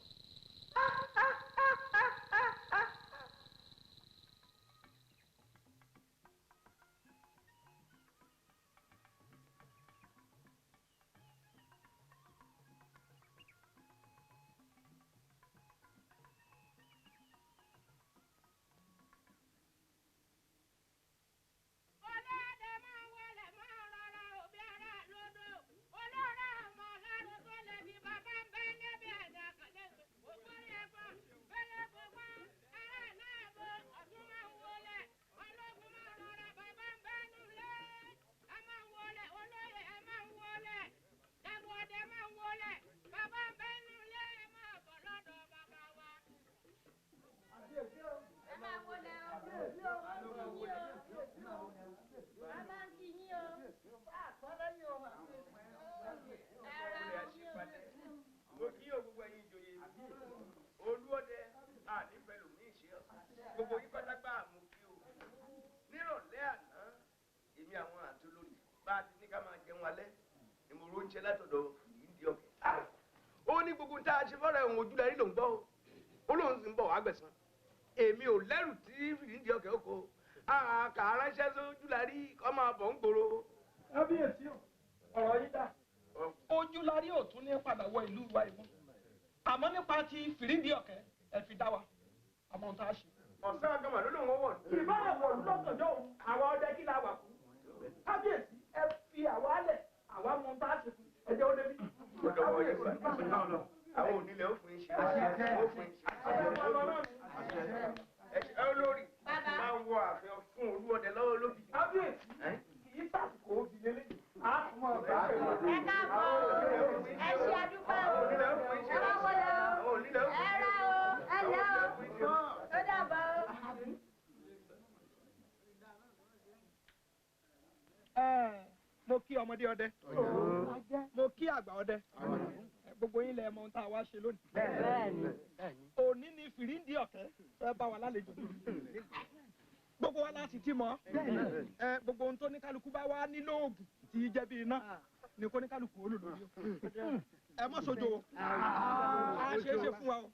gbogbo yín pátápá mú kí o nírọ̀lẹ́ àná èmi àwọn àti olórí bá a ti ní ká máa jẹun alẹ́ ìmọ̀ràn oúnjẹ látọ̀dọ̀ ìdí ọ̀kẹ́. ó ní gbogbo tá a ṣe fọ́rọ̀ ẹ̀hún ojú darí ló ń gbọ́ ó lóun sì ń bọ̀ wá gbẹ̀san èmi ò lẹ́rù tí ìdí ọ̀kẹ́ oko kà á ránṣẹ́ sójú darí kọ́ máa bọ̀ ń gbòòrò. kábíyèsí ọ̀rọ̀ yìí dà ojúlarí ò tún ní padà wọ ìlú wa ìmú àmọ́ nípa ti fìrídì ọ̀kẹ́ ẹ fi dá wa àmọ́ ohun tá a ṣe. ọ̀sán àgàmà ló lóun wọ̀ ní. ìbára wọ̀ lọ́kànjọ́ àwa ọdẹ kí la wà fún kábíyèsí ẹ fi àwa alẹ̀ àwa mọ ohun tá a ṣe fún ẹjẹ́ ó débi. àwọn onílẹ̀ ó fún iṣẹ́ ó fún iṣẹ́. ẹ olórí máa ń wọ àfihàn fún olúọdẹ lọ́wọ́ lóbi. kábíyèsí kì í sàkóso òbí lélẹ́yìn. ẹ káàbọ̀ ẹ ṣe àdúgbò ẹ máa wọlé o ẹ ra o ẹ lẹ́ o ó dàbọ̀ o. mo kí ọmọdé ọdẹ mo kí àgbà ọdẹ gbogbo yín lẹ mọ ohun tá a wá ṣe lónìí. òní ni fìríǹdì ọ̀kẹ́ fẹ́ bá wa lálejò gbogbo wa láti tí mọ gbogbo ohun tó ní kálukú bá wá nílò oògùn tí í jẹ́ bí iná ní kó ní kálukú ó lò lórí o ẹ mọ sojo o a ṣe é ṣe fún wa o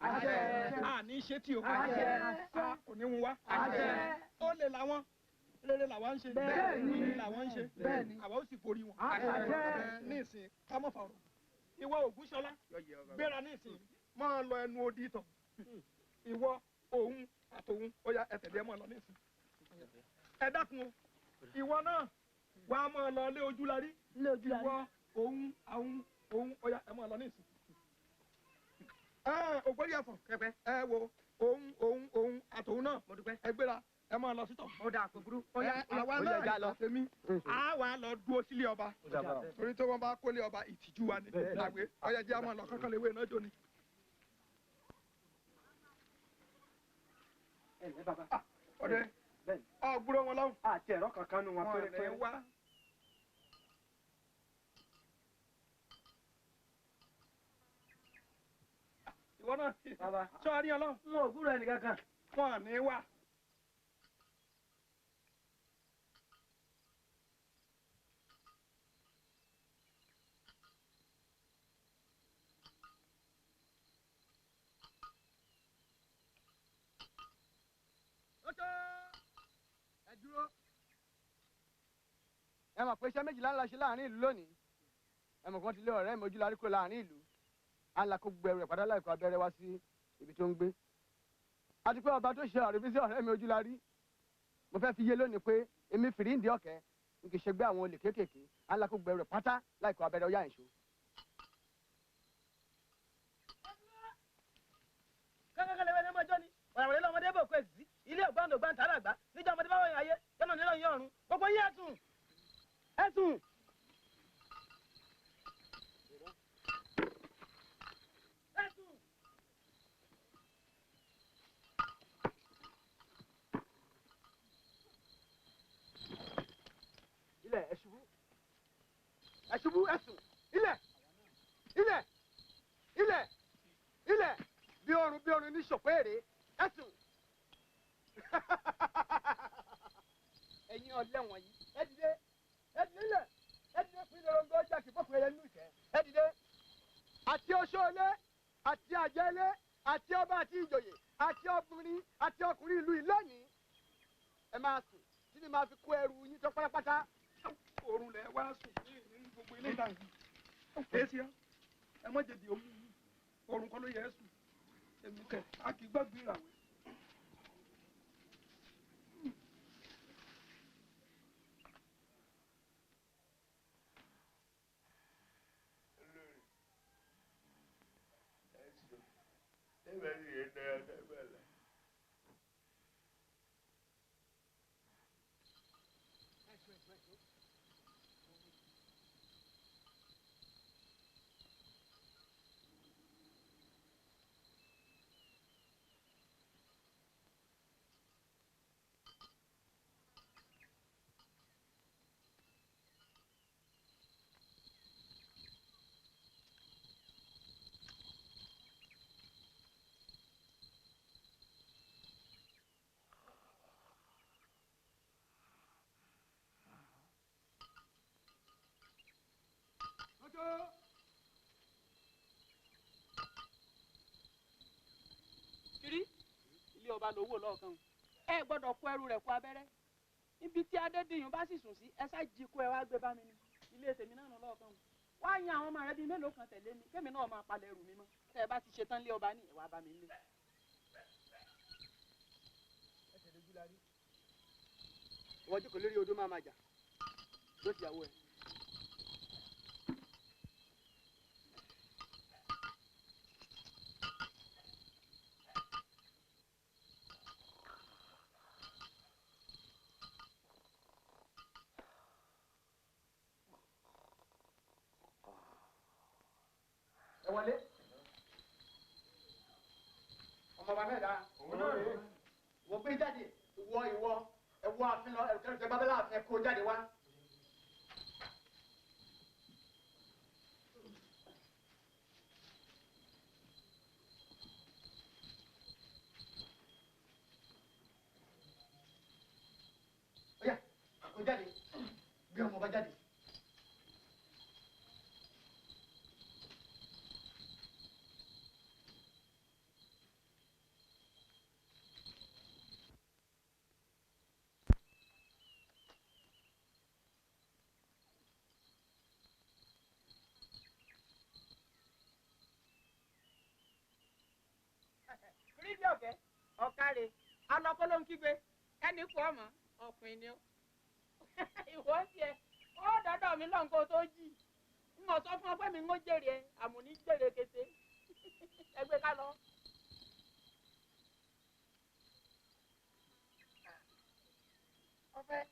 a ní ṣe tí o a kò ní hun wa ó lè làwọn rere làwọn ń ṣe ní làwọn ń ṣe àwọn ó sì forí wọn ní ìsìn kámọ́ fàrọ̀ ìwọ Ògúnṣọlá gbéra ní ìsìn máa lọ ẹnu odi tán ìwọ òun àtòun ó yá ẹtẹ̀lẹ́ máa lọ ní ìsìn ẹ dákun o ìwọ náà wàá máa lọ lé Ojúlarí ìwọ òun àwọn òun ó yá ẹ máa lọ ní ìsìn ògbórí ẹ̀fọ́ ẹ wo òun àtòun náà ẹ gbéra ẹ máa lọ sítọ̀. ó dà kó burú. àwa náà ìgbà tèmi a wà lọ dúró sílé ọba torí tí wọ́n bá kólé ọba ìtìjú wa ni àgbẹ̀ ọyẹ jẹ́ àmọ́ lọ kankan lè wé iná jóni. ọdẹ ọgbúrò wọn lọ́wọ́. àti ẹ̀rọ kankan nu wọn pérépéré. wá. ìwọ náà sọ àríyàn ọlọ́run. n ò gbúrò ẹnì kankan. wọn à ní wá. ẹ mọ̀ pé iṣẹ́ méjìlá ńlá ṣe láàrin ìlú lónìí ẹ mọ̀ kan ti lé ọ̀rẹ́ mi Ojúlarí kúrò láàrin ìlú á la kó gbẹrù ẹ̀ padà láìkó abẹ́rẹ́ wá sí ibi tó ń gbé àti pé ọba tó ṣe àrífín sí ọ̀rẹ́ mi Ojúlarí mo fẹ́ fi yé lónìí pé èmi Fìríǹdì Ọ̀kẹ́ n kì í ṣe gbé àwọn olè kéékèèké alákògbè rẹ̀ pátá láìkó abẹ́rẹ́ ọyá ìṣó. kákàkálẹ̀ wẹ́n ní ọmọjọ́ ni ọ̀ràwọ̀lẹ́ lọ́mọdé bò pé sí ilé ògbáǹdò gbáǹtà àràgbá níjọ́ ọmọdé bá wọ̀nyí ayé yọ́nà nílò yín ọ̀run gbogbo yín ẹ̀sùn ẹ̀sùn. ilẹ̀ ẹ̀ṣubú ẹ̀ṣubú ẹ̀sùn ilẹ̀ ilẹ̀ ilẹ̀ ilẹ̀ bí orun ní ṣòpéèrè ẹ̀sùn. ẹ̀yin ọ̀lẹ wọ̀nyí ẹ dìde ilẹ̀ ẹ dìde fún ilé oúnjẹ ọjà kí fọ́fún ẹyẹ nínú ìkẹ́ ẹ dìde àti oṣoolé àti àjẹlé àti ọba àti ìjòyè àti ọkùnrin ìlú ìlónìí ẹ máa sùn tí ni máa fi kó ẹrù yín tó pátápátá. Oorun lẹ wá sùn ní gbogbo ilé ìdáhùn èsì ẹ mọ jẹbi omi oorun kọ́ ló yẹ ẹ sùn èmi kẹ a kì í gbàgbé ìràwẹ̀. kiri ilé ọba lówó lọ́ọ̀kan ẹ gbọ́dọ̀ kó ẹrù rẹ̀ kó abẹ́rẹ́ ibi tí adédìyàn bá sì sùn sí ẹ ṣáà jí kó ẹ wá gbé bá mi ní ilé tèmi náà lọ́ọ̀kan wá yan àwọn ọmọ rẹ bíi mélòó kan tẹ̀lé mi kémi náà máa palẹ̀ ẹrù mi mọ́ tẹ́ ẹ bá ti ṣetán lé ọba ní ẹ wá bá mi lé. ìwọ jókòó lórí odó máa jà ló ti yàwó ẹ. ẹ wọlé ọmọ ọba náà dá wọ́n gbé jáde ìwọ ẹ wọ àfin lọ ẹ̀rù kẹrìntẹ́ bábẹ́lá àfin ẹ kó jáde wá. ọ̀yà kó jáde gbé ọmọ ọba jáde. rídìí ọ̀kẹ́ ọ̀kárẹ̀ alọ́kọ́ ló ń kígbe ẹnì kú ọmọ ọ̀pìn ni ó ìwọ tiẹ̀ ó dọ́dọ̀ mi lọ́n kó tó jì ń mọ̀ sọ fún ọ pé mi ń jèrè ẹ àmùní jèrè kété ẹgbẹ́ ká lọ. ọ̀fẹ́.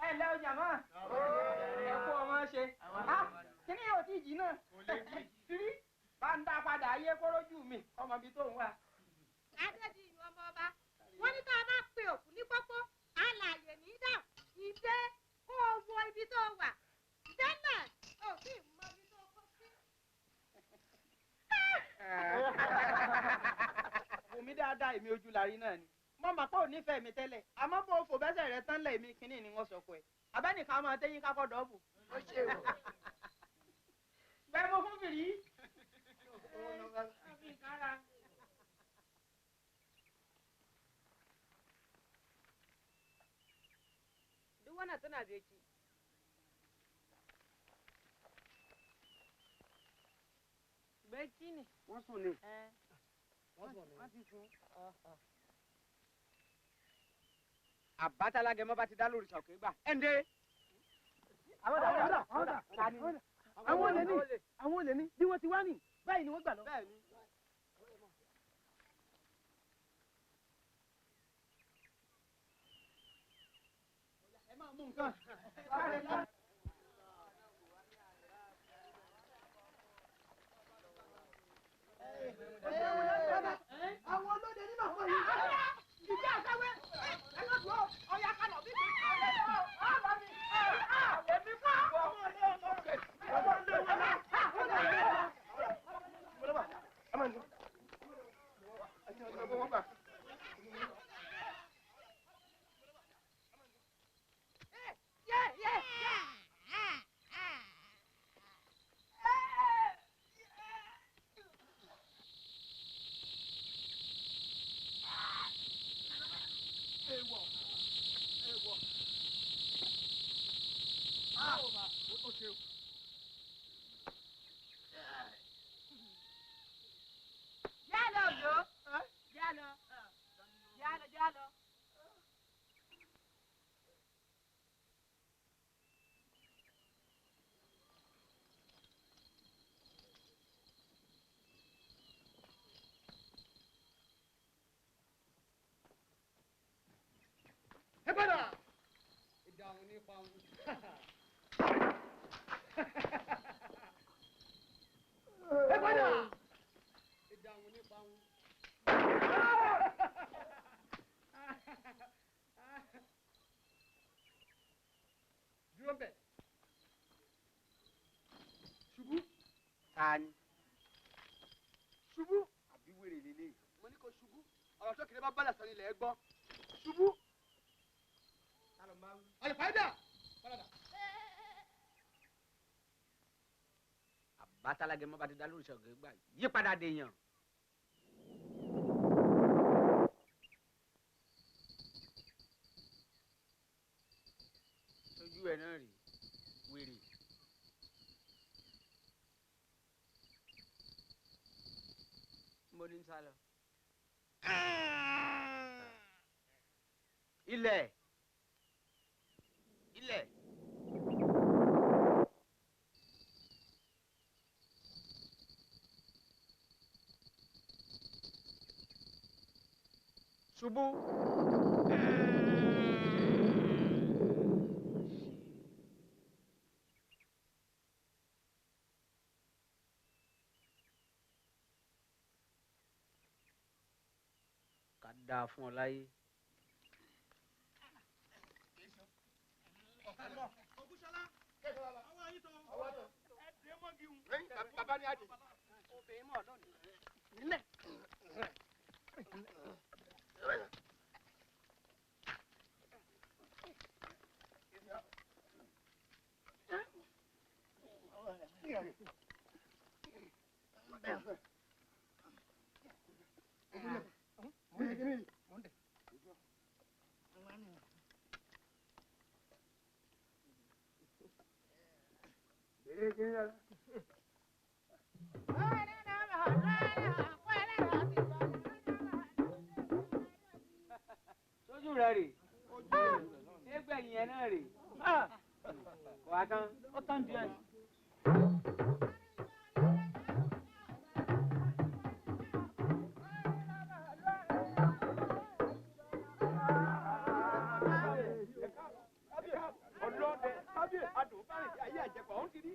ẹ ǹlẹ́ o jàmá ẹ kú ọmọ ṣe kí ni yóò ti jì náà kiri bá ń dá padà ayé kórójú mi ọmọ ibi tó ń wà. adédìyàn ọmọ ọba wọn ní tá a bá pe òkú ní pópó alààyè ní dà ìdè kó o wo ibi tó wà tẹ́lẹ̀ ò sì mọ ibi tó kó sí. Bùnmi dáadáa èmi ojú larí náà ni mo mọ̀ pé ò nífẹ̀ẹ́ mi tẹ́lẹ̀ àmọ́ bó o fò bẹ́sẹ̀ rẹ tán lẹ̀ mí kínní ni wọ́n sọ pé abẹ́nìkan máa tẹ́yìn kákọ́ dọ́ọ̀bù. bẹ́ẹ̀ mo fún fìrí. duk wannan tana beki. Beki ne. Wọ́n sùn ni. Wọ́n ti sùn. Àbátalágẹmọ bá ti dá lórí ìṣàkè gbà. Ẹ̀ǹdẹ́. Àwọn olè ní bí wọ́n ti wá nì báyìí ni wọ́n gbà lọ. Ẹ máa mú nǹkan. Àwọn olóde nínú àwọn yìí. Ìdí àtàwé. Ẹ lọ dùn ó. Ọya kalọ̀ bí mi. Èmi fún àwọn ọmọ ilé ọmọ rẹ̀. Ọmọ ilé wọn náà. Ìdáhùn nípa wọn. Ẹ padà. Ìdáhùn nípa wọn. Dúró bẹ̀. Ṣubú. Tani. Ṣubú. Àbí wèrè lélẹ̀. Mo ní kó ṣubú. Ọ̀rọ̀ tó kiri bá bálẹ̀ sọ nílẹ̀ ẹ gbọ́. Ṣubú. Ọ̀yẹ̀ fàájà. Àbátalágẹmọ bá ti dá lórí ìṣàkè gbà. Yí padà dèèyàn. Sójú ẹ̀ náà rèé wèrè. Mo ní sálọ. Ilẹ̀. Ilẹ̀. Ṣubú. Ká dáa fún ọ láyé. Bàbá ní àdì. Obìnrin mọ̀ lónìí. Nílẹ̀. Sójú rẹ̀ rè. Ẹgbẹ̀yìn ẹ̀ náà rè. Wà á tán. Ó tán jù ẹ̀.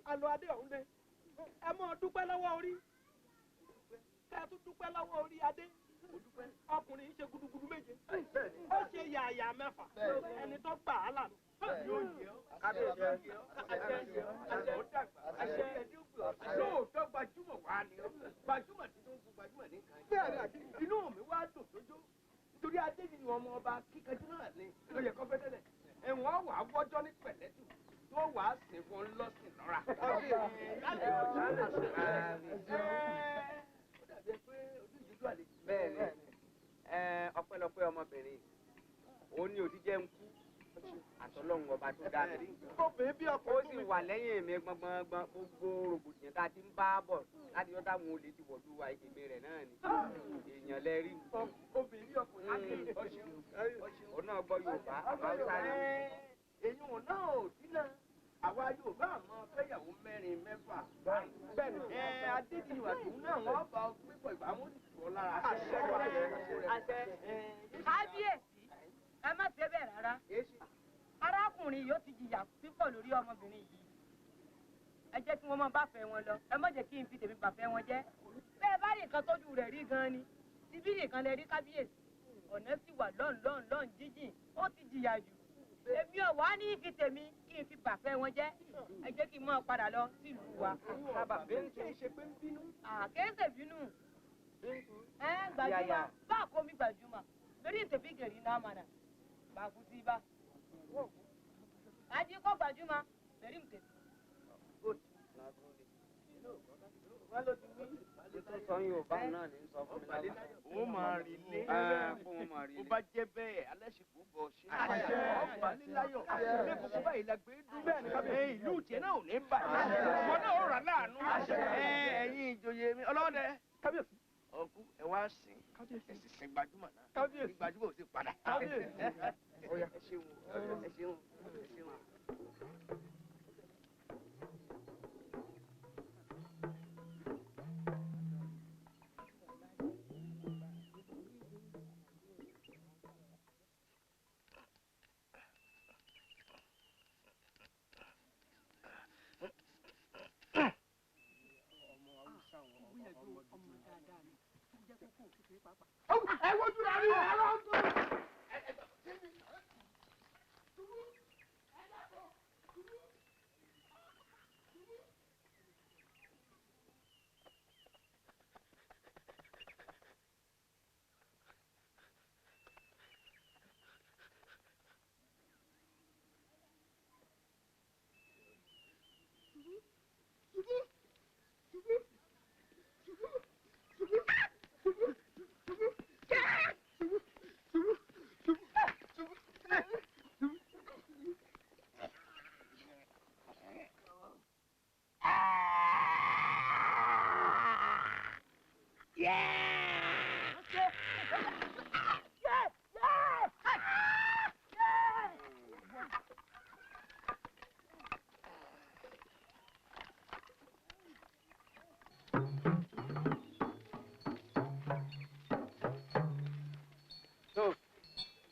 Alọ adé ọ̀hún lé. Ẹ mọ̀ dúpẹ́ lọ́wọ́ orí. Kẹ́ ẹ tún dúpẹ́ lọ́wọ́ orí adé. Ọkùnrin yìí ṣe gudugudu méje. Ó ṣe yàyà mẹ́fà. Ẹni tó gbà á lànà. Yóò yẹ ọ́. Kábíyèsí yẹ ọ́. Àṣẹ ó dàgbà. Àṣẹ lóòótọ́ gbajúmọ̀ wá ni ọ́. Gbajúmọ̀ tí tó ń gun gbajúmọ̀ ní nǹkan. Bẹ́ẹ̀ ni inú mi wá dùn tójó. Nítorí adé ni ọmọ ọba kíkanjú náà ní. Ló yẹ kọ́ fẹ́ tẹ́lẹ̀. Ẹ̀wọ̀n wà á wọ́jọ́ ní pẹ̀lẹ́tù. tó wà á sìn fún lọ́sìn lọ́ra. Bẹ́ẹ̀ni ọpẹ́lọpẹ́ ọmọbìnrin òun ni òdíjẹ́ ń kú àtọ́lọ́hún ọba tó dá mi. Ó sì wà lẹ́yìn mi gbọ̀ngbọ̀ngbọ̀n gbogbo rògbòdìyàn tá a ti ń bá bọ̀ láti yọ́ táwọn olè ti wọ̀lú wa ìgbìmọ̀ rẹ̀ náà ni. Èèyàn lẹ rí. Obìnrin ọkùnrin òun náà gbọ́ Yorùbá àbáwúsá ni. Èyí ò náà ò dínà. Àwa Yorùbá àmọ́ fẹ́yàwó mẹ́rin mẹ́fà. Bẹ́ẹ̀ni Adédìwà tòun náà wọ́n bá pípọ̀ ìgbà wọn ti tù ọ́ lára. Àṣẹ. Kábíyèsí ẹ má ṣe bẹ́ẹ̀ rárá. Arákùnrin yóò ti jìyà pípọ̀ lórí ọmọbìnrin yìí. Ẹ jẹ́ kí wọ́n máa bá fẹ́ wọn lọ. Ẹ má jẹ́ kí n fi tèmi bàfẹ́ wọn jẹ́. Bẹ́ẹ̀ bá rí nǹkan tójú rẹ̀ rí gan-an ni. Tibí nìkan lè rí kábíyèsí. Ọ̀nà sì wà lọ́n jíjìn. Ó ti jìyà jù. Èmi ò wá ní fi tèmi kí n fi bàfẹ́ wọn jẹ́. Ẹ jẹ́ kí n máa padà lọ sílùú wa. Bàbá bẹ́ẹ̀ kì í ṣe pé ń bínú. Àkéésè bínú. Gbajúmọ̀ bá a kó mi gbajúmọ̀. Lórí ìtẹ̀bí gẹ̀rí náà mọ̀nà. Bàkú sí bá. Ají kó gbajúmọ̀. Lórí ìtẹ̀bí. Wọ́n ló ti wí. Ètò sọ Yorùbá náà ní sọ fún mi lára. Ó máa rí ilé. Ó bá jẹ́ bẹ́ẹ̀ aláṣepọ̀ bọ̀ ṣe. Ọba níláyọ̀. Ilé kòkó báyìí la gbé dùn. Ìlú tiẹ̀ náà ò ní bà. Ọmọ náà ó rà láàánú. Ẹ̀yin ìjòyè mi ọlọ́dẹ. Kábíyèsí. Ọkú ẹ wá sí. Ẹ sì sin gbajúmọ̀ náà. Kábíyèsí. Gbajúmọ̀ ò sì padà. Kábíyèsí. Ẹ ṣeun. Ẹ ṣeun. Ẹ ṣeun. Ẹ wojú rẹ̀ rí ẹ̀rọ ọ̀tún.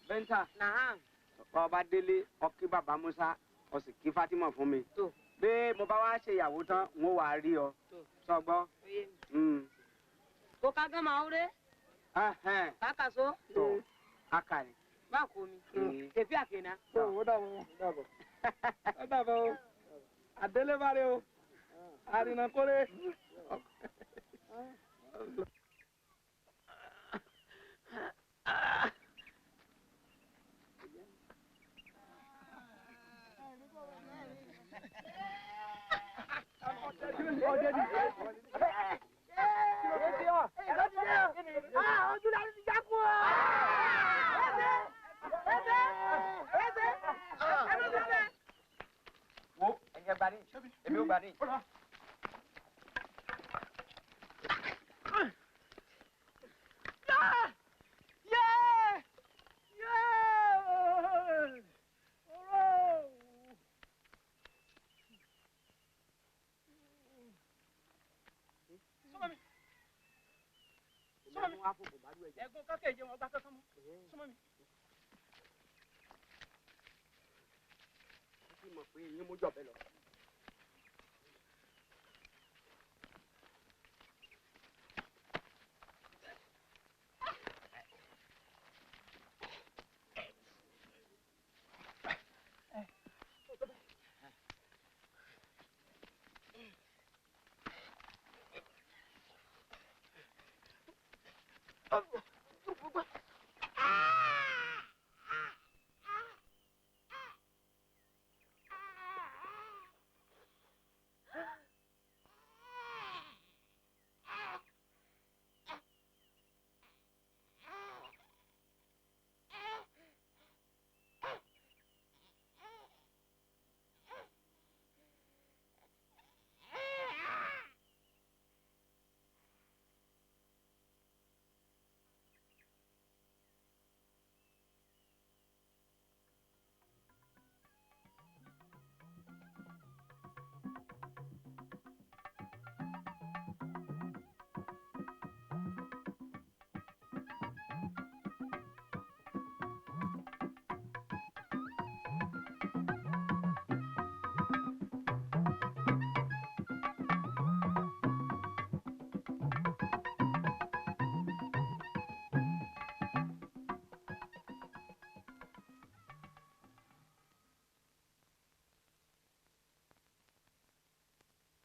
Bẹ́ńtà. Ọba délé ọkí bàbá Musa ọ̀sìn kí Fátímọ̀ fún mi. Bí mo bá wá ṣe ìyàwó tán, n ó wà á rí ọ. Sọgbọ́. Kó ká gán máa ń ré. Kákàsó. Akàrí. Má kó mi. Tèfí àkènà. Ó dàbọ̀. Ó dàbọ̀ o. Àdélébáré o. Àrìnàkórè. Ojú la ti já kú o. Wo ẹ̀yin ẹgbàá ní èmi ò gbà ní. Ẹ̀gbọ́n kákẹ́ ìjẹun ọgbà kankan mọ́. Súnmọ́ mi. Mo mọ̀ pé yín mú jọ̀bẹ lọ.